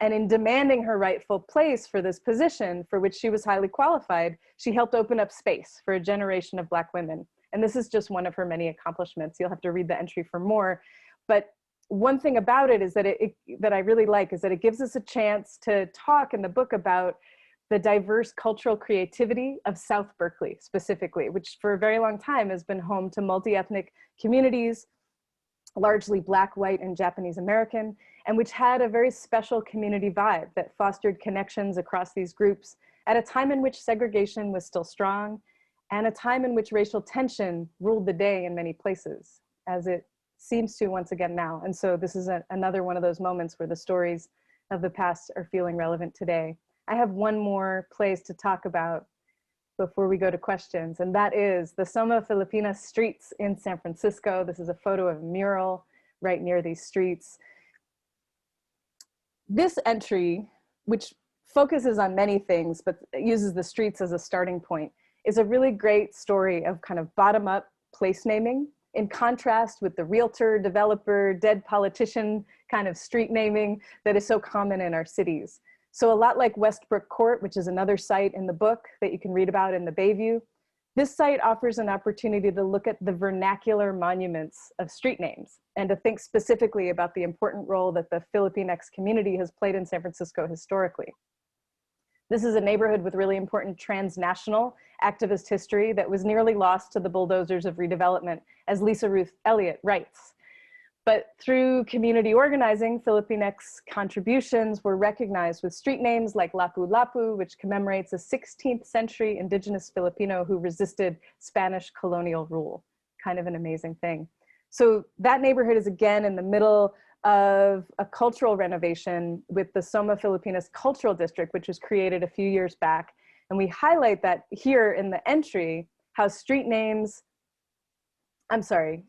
[SPEAKER 3] And in demanding her rightful place for this position, for which she was highly qualified, she helped open up space for a generation of Black women. And this is just one of her many accomplishments. You'll have to read the entry for more. But one thing about it is that that I really like is that it gives us a chance to talk in the book about the diverse cultural creativity of South Berkeley specifically, which for a very long time has been home to multi-ethnic communities, largely Black, white, and Japanese American, and which had a very special community vibe that fostered connections across these groups at a time in which segregation was still strong and a time in which racial tension ruled the day in many places, as it seems to once again now. And so this is another one of those moments where the stories of the past are feeling relevant today. I have one more place to talk about before we go to questions, and that is the Soma Filipina streets in San Francisco. This is a photo of a mural right near these streets. This entry, which focuses on many things, but uses the streets as a starting point, is a really great story of kind of bottom-up place naming, in contrast with the realtor, developer, dead politician kind of street naming that is so common in our cities. So a lot like Westbrook Court, which is another site in the book that you can read about in the Bayview, this site offers an opportunity to look at the vernacular monuments of street names and to think specifically about the important role that the Filipinx community has played in San Francisco historically. This is a neighborhood with really important transnational activist history that was nearly lost to the bulldozers of redevelopment, as Lisa Ruth Elliott writes. But through community organizing, Filipinx contributions were recognized with street names like Lapu-Lapu, which commemorates a 16th century indigenous Filipino who resisted Spanish colonial rule. Kind of an amazing thing. So that neighborhood is again in the middle of a cultural renovation with the Soma Filipinas Cultural District, which was created a few years back. And we highlight that here in the entry, how street names, I'm sorry,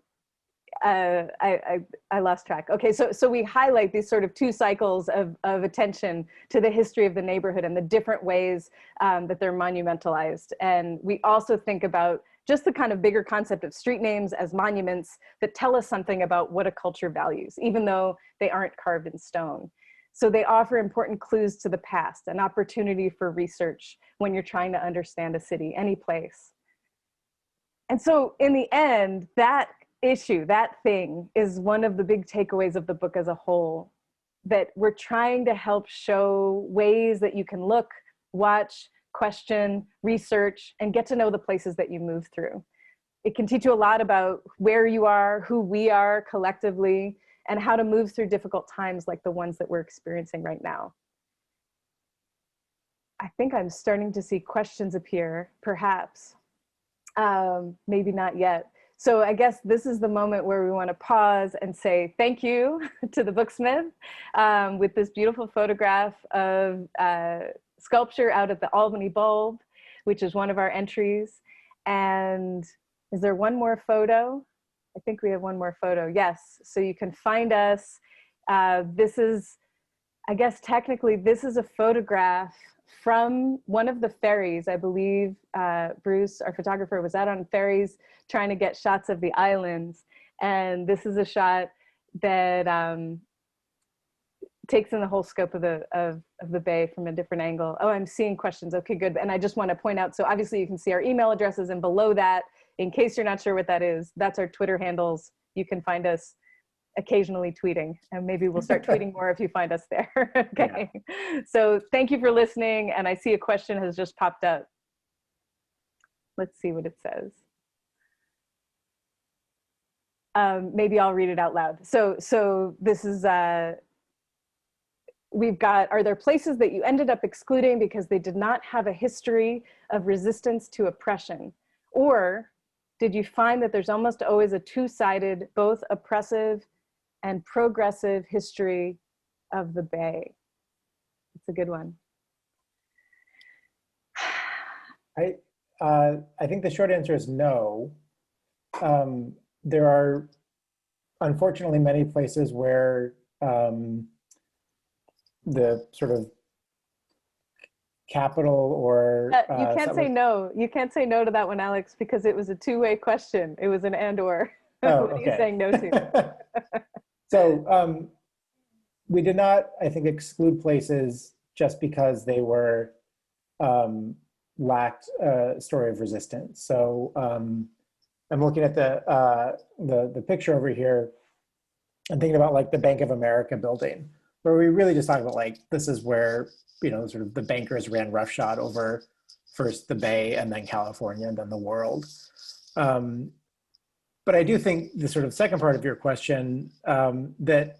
[SPEAKER 3] I lost track. Okay, so we highlight these sort of two cycles of attention to the history of the neighborhood and the different ways that they're monumentalized. And we also think about just the kind of bigger concept of street names as monuments that tell us something about what a culture values, even though they aren't carved in stone. So they offer important clues to the past, an opportunity for research when you're trying to understand a city, any place. And so in the end, that issue, that thing, is one of the big takeaways of the book as a whole, that we're trying to help show ways that you can look, watch, question, research, and get to know the places that you move through. It can teach you a lot about where you are, who we are collectively, and how to move through difficult times like the ones that we're experiencing right now. I think I'm starting to see questions appear, perhaps. Maybe not yet. So I guess this is the moment where we want to pause and say thank you to the Booksmith with this beautiful photograph of sculpture out at the Albany Bulb, which is one of our entries. And is there one more photo? I think we have one more photo. Yes, so you can find us. This is, I guess technically, this is a photograph from one of the ferries. I believe Bruce, our photographer, was out on ferries trying to get shots of the islands. And this is a shot that takes in the whole scope of the bay from a different angle. Oh, I'm seeing questions. Okay, good. And I just want to point out, so obviously you can see our email addresses, and below that, in case you're not sure what that is, that's our Twitter handles. You can find us occasionally tweeting, and maybe we'll start tweeting more if you find us there. Okay. Yeah. So thank you for listening. And I see a question has just popped up. Let's see what it says. Maybe I'll read it out loud. So this is, we've got, are there places that you ended up excluding because they did not have a history of resistance to oppression? Or did you find that there's almost always a two-sided, both oppressive and progressive history of the Bay? It's a good one.
[SPEAKER 2] I think the short answer is no. There are unfortunately many places where the sort of capital or
[SPEAKER 3] you can't say no. You can't say no to that one, Alex, because it was a two-way question. It was an and/or.
[SPEAKER 2] Oh,
[SPEAKER 3] what are you saying no to?
[SPEAKER 2] So we did not, I think, exclude places just because they were lacked a story of resistance. So I'm looking at the picture over here and thinking about like the Bank of America building, where we really just talk about like, this is where, you know, sort of the bankers ran roughshod over first the Bay and then California and then the world. But I do think the sort of second part of your question, that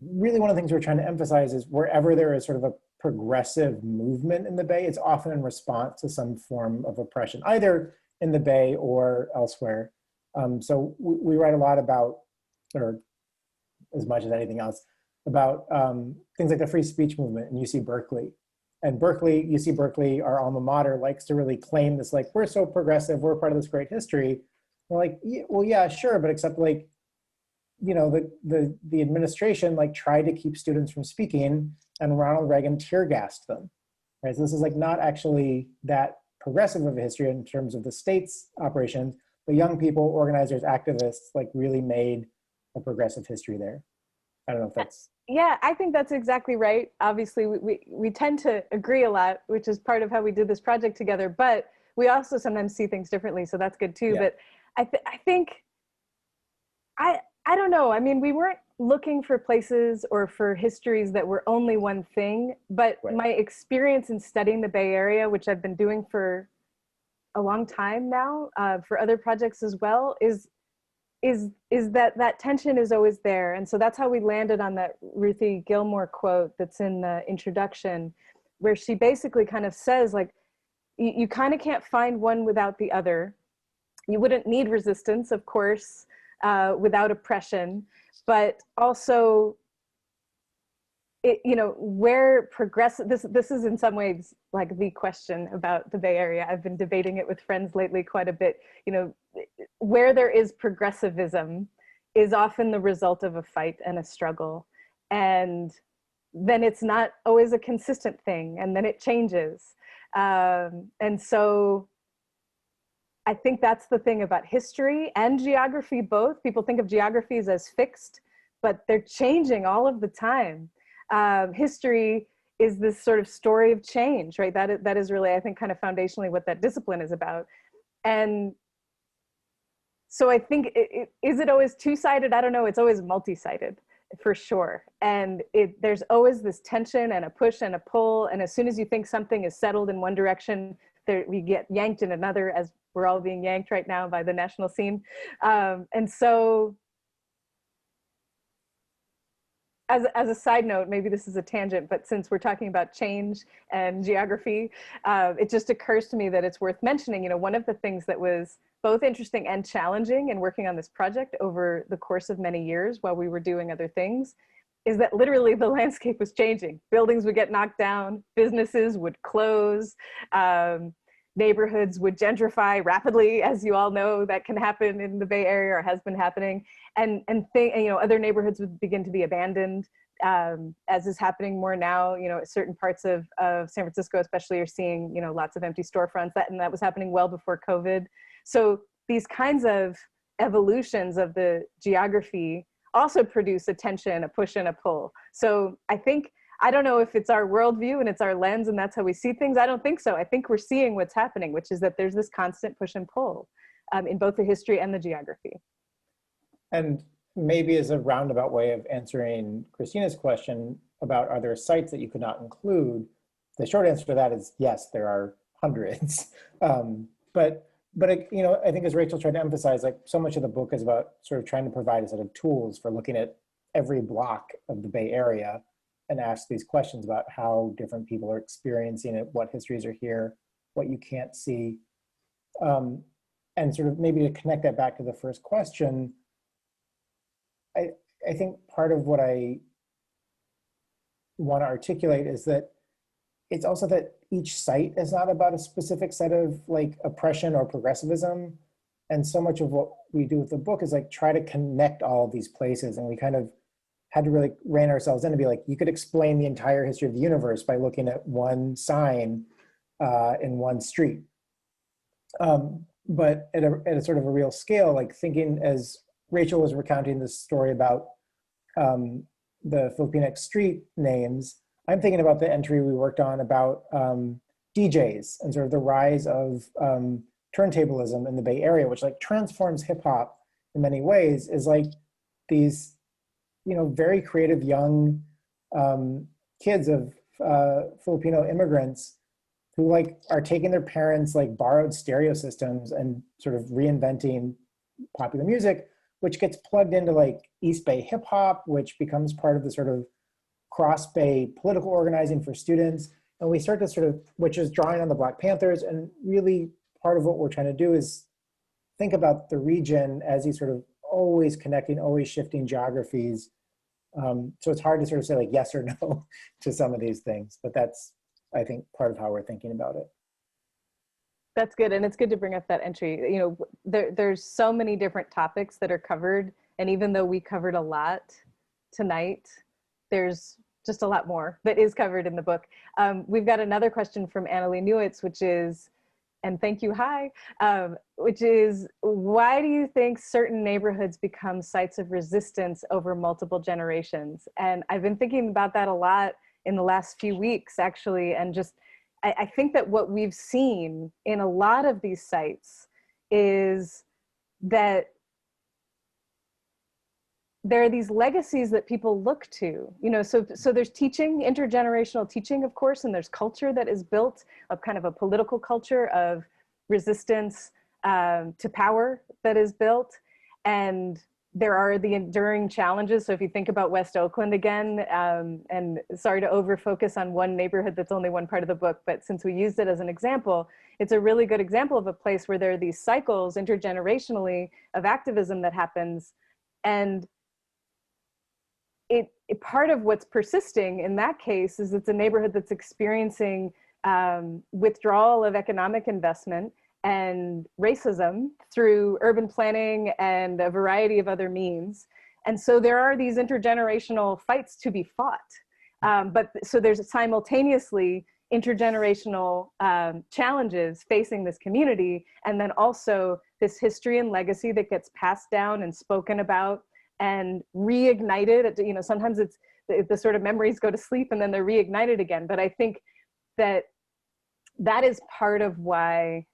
[SPEAKER 2] really one of the things we're trying to emphasize is wherever there is sort of a progressive movement in the Bay, it's often in response to some form of oppression, either in the Bay or elsewhere. So we write a lot about, or as much as anything else, about things like the free speech movement in UC Berkeley. And Berkeley, UC Berkeley, our alma mater, likes to really claim this, like, we're so progressive, we're part of this great history. We're like, yeah, well, yeah, sure, but except like, you know, the administration like tried to keep students from speaking, and Ronald Reagan tear gassed them, right? So this is like not actually that progressive of a history in terms of the state's operations, but young people, organizers, activists, like really made a progressive history there. I don't know if that's.
[SPEAKER 3] Yeah, I think that's exactly right. Obviously, we tend to agree a lot, which is part of how we did this project together, but we also sometimes see things differently, so that's good too. Yeah. But I think, I don't know. I mean, we weren't looking for places or for histories that were only one thing, but right. My experience in studying the Bay Area, which I've been doing for a long time now, for other projects as well, is is that that tension is always there. And so that's how we landed on that Ruthie Gilmore quote that's in the introduction, where she basically kind of says, like, you kind of can't find one without the other. You wouldn't need resistance, of course, without oppression, but also, where progressive, this is in some ways like the question about the Bay Area. I've been debating it with friends lately quite a bit. Where there is progressivism is often the result of a fight and a struggle. And then it's not always a consistent thing, and then it changes. And so I think that's the thing about history and geography both. People think of geographies as fixed, but they're changing all of the time. History is this sort of story of change, right? That is really, I think, kind of foundationally what that discipline is about. And so I think, is it always two-sided? I don't know. It's always multi-sided, for sure. And there's always this tension and a push and a pull. And as soon as you think something is settled in one direction, we get yanked in another, as we're all being yanked right now by the national scene. And so, as a side note, maybe this is a tangent, but since we're talking about change and geography, it just occurs to me that it's worth mentioning, one of the things that was both interesting and challenging in working on this project over the course of many years while we were doing other things, is that literally the landscape was changing. Buildings would get knocked down, businesses would close, neighborhoods would gentrify rapidly, as you all know, that can happen in the Bay Area or has been happening, and other neighborhoods would begin to be abandoned, as is happening more now. Certain parts of San Francisco especially are seeing lots of empty storefronts, and that was happening well before COVID. So these kinds of evolutions of the geography also produce a tension, a push and a pull. So I don't know if it's our worldview and it's our lens and that's how we see things. I don't think so. I think we're seeing what's happening, which is that there's this constant push and pull in both the history and the geography.
[SPEAKER 2] And maybe as a roundabout way of answering Christina's question about are there sites that you could not include, the short answer to that is yes, there are hundreds. But I think as Rachel tried to emphasize, like so much of the book is about sort of trying to provide a set of tools for looking at every block of the Bay Area and ask these questions about how different people are experiencing it, what histories are here, what you can't see. And sort of maybe to connect that back to the first question, I think part of what I want to articulate is that it's also that each site is not about a specific set of like oppression or progressivism. And so much of what we do with the book is like try to connect all of these places. And we kind of had to really rein ourselves in to be like, you could explain the entire history of the universe by looking at one sign in one street. But at a sort of a real scale, like thinking as Rachel was recounting this story about the Filipina street names, I'm thinking about the entry we worked on about DJs and sort of the rise of turntablism in the Bay Area, which like transforms hip hop in many ways, is like these, very creative young kids of Filipino immigrants who like are taking their parents' like borrowed stereo systems and sort of reinventing popular music, which gets plugged into like East Bay hip hop, which becomes part of the sort of cross Bay political organizing for students. And we start to sort of, which is drawing on the Black Panthers. And really part of what we're trying to do is think about the region as these sort of always connecting, always shifting geographies. So it's hard to sort of say like yes or no to some of these things, but that's, I think, part of how we're thinking about it.
[SPEAKER 3] That's good. And it's good to bring up that entry. There's so many different topics that are covered. And even though we covered a lot tonight, there's just a lot more that is covered in the book. We've got another question from Annalie Newitz, which is, and thank you, hi, which is, why do you think certain neighborhoods become sites of resistance over multiple generations? And I've been thinking about that a lot in the last few weeks, actually, and just, I think that what we've seen in a lot of these sites is that there are these legacies that people look to, so there's teaching, intergenerational teaching, of course, and there's culture that is built of kind of a political culture of resistance to power that is built. And there are the enduring challenges. So if you think about West Oakland again, and sorry to over focus on one neighborhood that's only one part of the book, but since we used it as an example, it's a really good example of a place where there are these cycles intergenerationally of activism that happens. And part of what's persisting in that case is it's a neighborhood that's experiencing withdrawal of economic investment and racism through urban planning and a variety of other means. And so there are these intergenerational fights to be fought. But so there's simultaneously intergenerational challenges facing this community, and then also this history and legacy that gets passed down and spoken about and reignited. You know, sometimes it's the sort of memories go to sleep and then they're reignited again. But I think that that is part of why,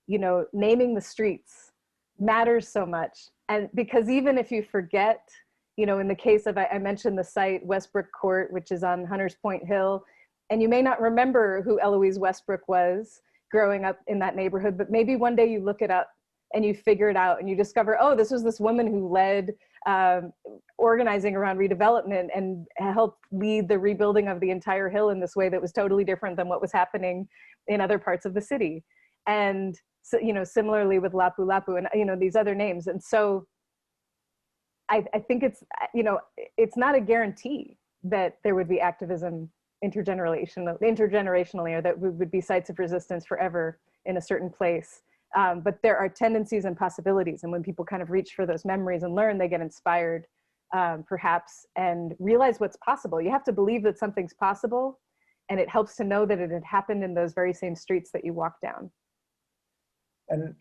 [SPEAKER 3] you know, naming the streets matters so much. And because even if you forget, you know, in the case of, I mentioned the site Westbrook Court, which is on Hunters Point Hill, and you may not remember who Eloise Westbrook was growing up in that neighborhood, but maybe one day you look it up and you figure it out and you discover, oh, this was this woman who led organizing around redevelopment and helped lead the rebuilding of the entire hill in this way that was totally different than what was happening in other parts of the city. And so, you know, similarly with Lapu Lapu and, you know, these other names. And so I think it's, you know, it's not a guarantee that there would be activism intergenerationally, or that would be sites of resistance forever in a certain place. But there are tendencies and possibilities. And when people kind of reach for those memories and learn, they get inspired, perhaps, and realize what's possible. You have to believe that something's possible, and it helps to know that it had happened in those very same streets that you walk down.
[SPEAKER 2] And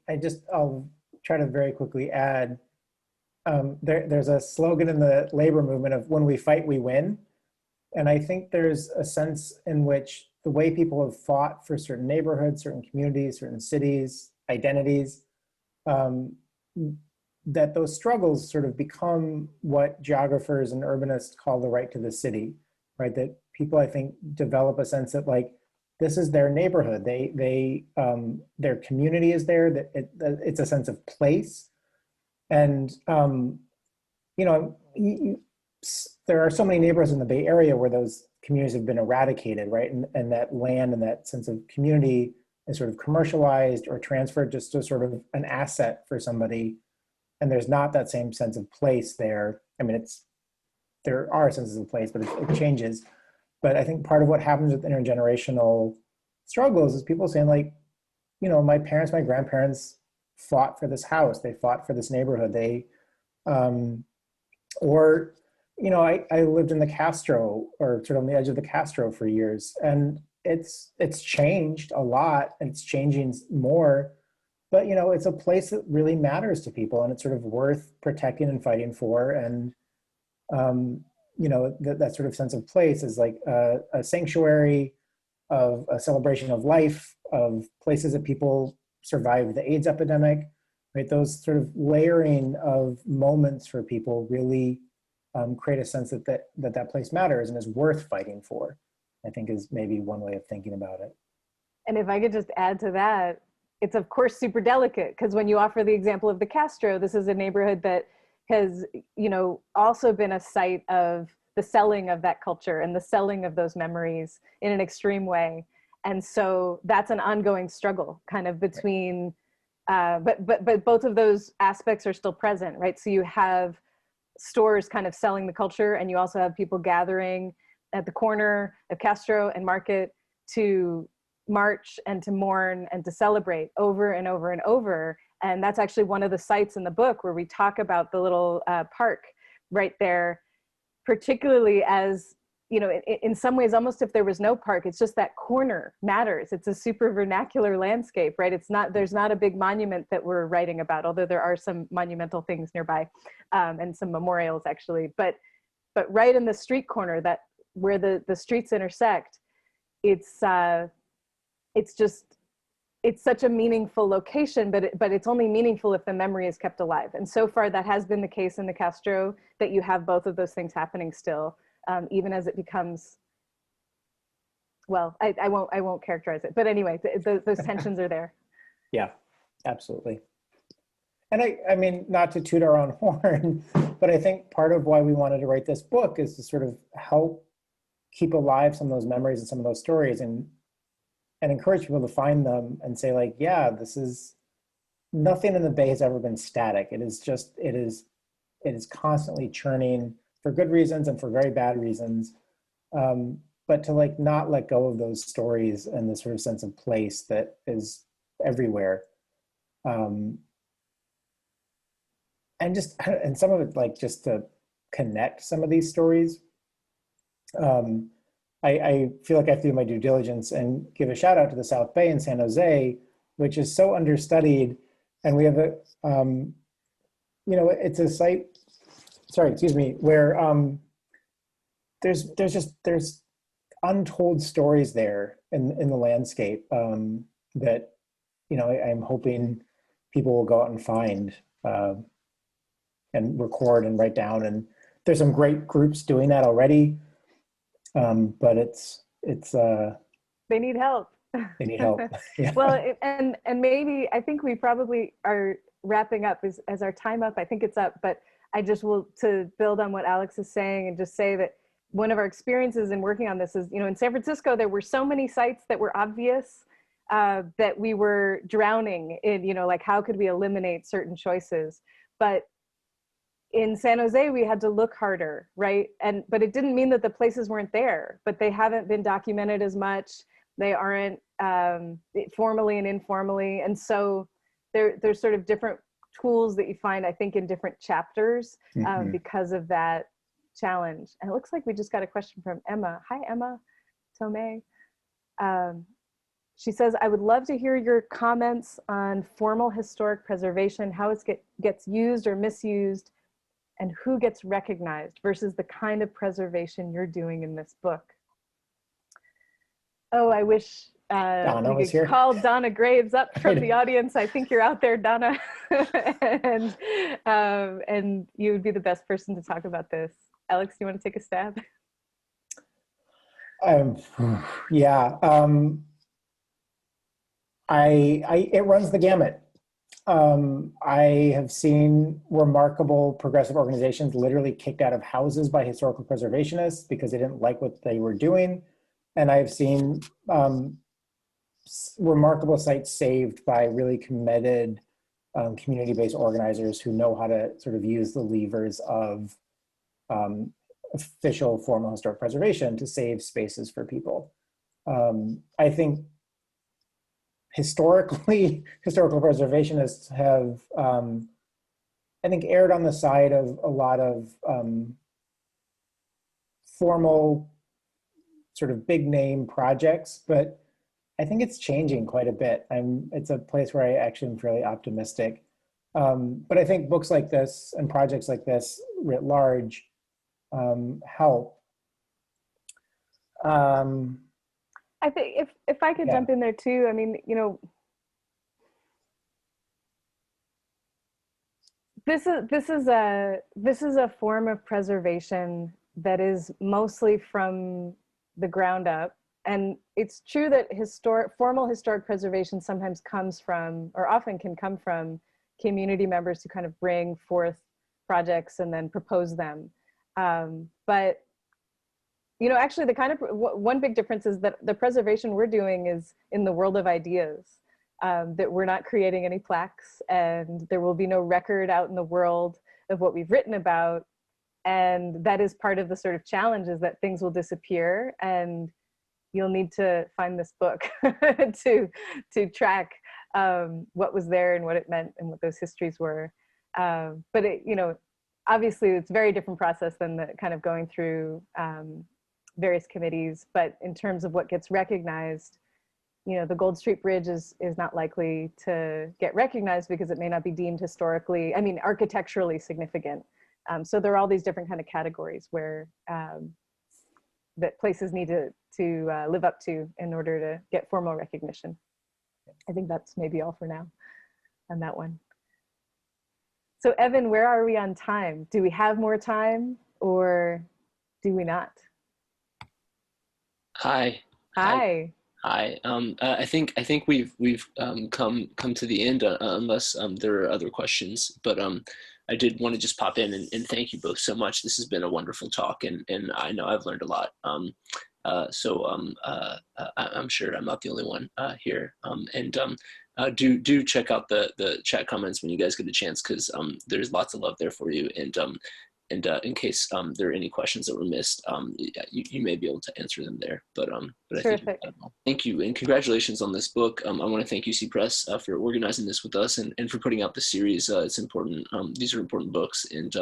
[SPEAKER 2] I'll try to very quickly add, there's a slogan in the labor movement of when we fight, we win. And I think there's a sense in which the way people have fought for certain neighborhoods, certain communities, certain cities, identities, that those struggles sort of become what geographers and urbanists call the right to the city, right? That people, I think, develop a sense that, like, this is their neighborhood. Their community is there. That it's a sense of place, and you know, there are so many neighborhoods in the Bay Area where those communities have been eradicated, right? And that land and that sense of community is sort of commercialized or transferred just to sort of an asset for somebody, and there's not that same sense of place there. I mean, there are senses of place, but it changes. But I think part of what happens with intergenerational struggles is people saying, like, you know, my parents, my grandparents fought for this house. They fought for this neighborhood. They, or, you know, I lived in the Castro, or sort of on the edge of the Castro for years. And it's changed a lot, and it's changing more. But, you know, it's a place that really matters to people, and it's sort of worth protecting and fighting for. And, you know, that sort of sense of place is like a sanctuary, of a celebration of life, of places that people survived the AIDS epidemic, right? Those sort of layering of moments for people really create a sense that place matters and is worth fighting for, I think, is maybe one way of thinking about it.
[SPEAKER 3] And if I could just add to that, it's of course super delicate, because when you offer the example of the Castro, this is a neighborhood that has, you know, also been a site of the selling of that culture and the selling of those memories in an extreme way. And so that's an ongoing struggle kind of between, but both of those aspects are still present, right? So you have stores kind of selling the culture, and you also have people gathering at the corner of Castro and Market to march and to mourn and to celebrate over and over and over. And that's actually one of the sites in the book where we talk about the little park right there, particularly as, you know, in some ways, almost if there was no park, it's just that corner matters. It's a super vernacular landscape, right? It's not, there's not a big monument that we're writing about, although there are some monumental things nearby, and some memorials actually. But right in the street corner, that where the streets intersect, it's such a meaningful location, but it's only meaningful if the memory is kept alive. And so far that has been the case in the Castro, that you have both of those things happening still, even as it becomes, well, I won't characterize it, but anyway, those tensions are there.
[SPEAKER 2] Yeah, absolutely. And I mean, not to toot our own horn, but I think part of why we wanted to write this book is to sort of help keep alive some of those memories and some of those stories, and encourage people to find them and say like, yeah, this is, nothing in the Bay has ever been static. It is constantly churning for good reasons and for very bad reasons. But to like not let go of those stories and the sort of sense of place that is everywhere. And some of it, like, just to connect some of these stories. I feel like I have to do my due diligence and give a shout out to the South Bay in San Jose, which is so understudied. And we have a, it's a site, sorry, excuse me, where there's untold stories there in the landscape that, I'm hoping people will go out and find and record and write down. And there's some great groups doing that already. But it's
[SPEAKER 3] they need help.
[SPEAKER 2] They need help. Yeah.
[SPEAKER 3] Well, and maybe I think we probably are wrapping up as our time up. I think it's up, but I just will, to build on what Alex is saying and just say that one of our experiences in working on this is, in San Francisco, there were so many sites that were obvious that we were drowning in, like how could we eliminate certain choices? But in San Jose, we had to look harder, right? But it didn't mean that the places weren't there, but they haven't been documented as much. They aren't formally and informally. And so there's sort of different tools that you find, I think, in different chapters because of that challenge. And it looks like we just got a question from Emma. Hi, Emma Tomei. She says, I would love to hear your comments on formal historic preservation, how it gets used or misused, and who gets recognized versus the kind of preservation you're doing in this book. Oh, I wish we could call Donna Graves up from the audience. I think you're out there, Donna. and you would be the best person to talk about this. Alex, do you want to take a stab?
[SPEAKER 2] Yeah. It runs the gamut. I have seen remarkable progressive organizations literally kicked out of houses by historical preservationists because they didn't like what they were doing. And I've seen remarkable sites saved by really committed community-based organizers who know how to sort of use the levers of official formal historic preservation to save spaces for people. I think historically, historical preservationists have, I think, erred on the side of a lot of formal sort of big name projects, but I think it's changing quite a bit. It's a place where I actually am fairly optimistic. But I think books like this and projects like this writ large help.
[SPEAKER 3] I think if I could jump in there too, I mean, this is a form of preservation that is mostly from the ground up. And it's true that formal historic preservation sometimes comes from, or often can come from, community members who kind of bring forth projects and then propose them. But actually the kind of, one big difference is that the preservation we're doing is in the world of ideas, that we're not creating any plaques, and there will be no record out in the world of what we've written about. And that is part of the sort of challenge, is that things will disappear, and you'll need to find this book to track what was there and what it meant and what those histories were. But obviously it's a very different process than the kind of going through various committees. But in terms of what gets recognized, the Gold Street Bridge is not likely to get recognized because it may not be deemed architecturally significant. So there are all these different kind of categories where that places need to live up to in order to get formal recognition. I think that's maybe all for now on that one. So Evan, where are we on time? Do we have more time or do we not?
[SPEAKER 1] Hi.
[SPEAKER 3] Hi.
[SPEAKER 1] I think we've come to the end unless there are other questions. But I did want to just pop in and thank you both so much. This has been a wonderful talk, and I know I've learned a lot. I'm sure I'm not the only one here. Do check out the chat comments when you guys get a chance, because there's lots of love there for you. And in case there are any questions that were missed, you may be able to answer them there. But I think thank you, and congratulations on this book. I want to thank UC Press for organizing this with us, and for putting out the series. It's important. These are important books and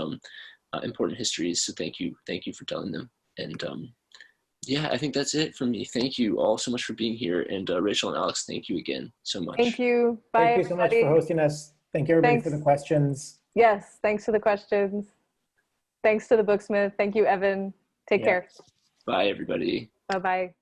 [SPEAKER 1] important histories. So thank you for telling them. And yeah, I think that's it from me. Thank you all so much for being here. And Rachel and Alex, thank you again so much.
[SPEAKER 3] Thank you. Bye,
[SPEAKER 2] Thank you so much for hosting us. Thank you, everybody, for the questions.
[SPEAKER 3] Yes, thanks for the questions. Thanks to the Booksmith. Thank you, Evan. Take care.
[SPEAKER 1] Bye, everybody.
[SPEAKER 3] Bye-bye.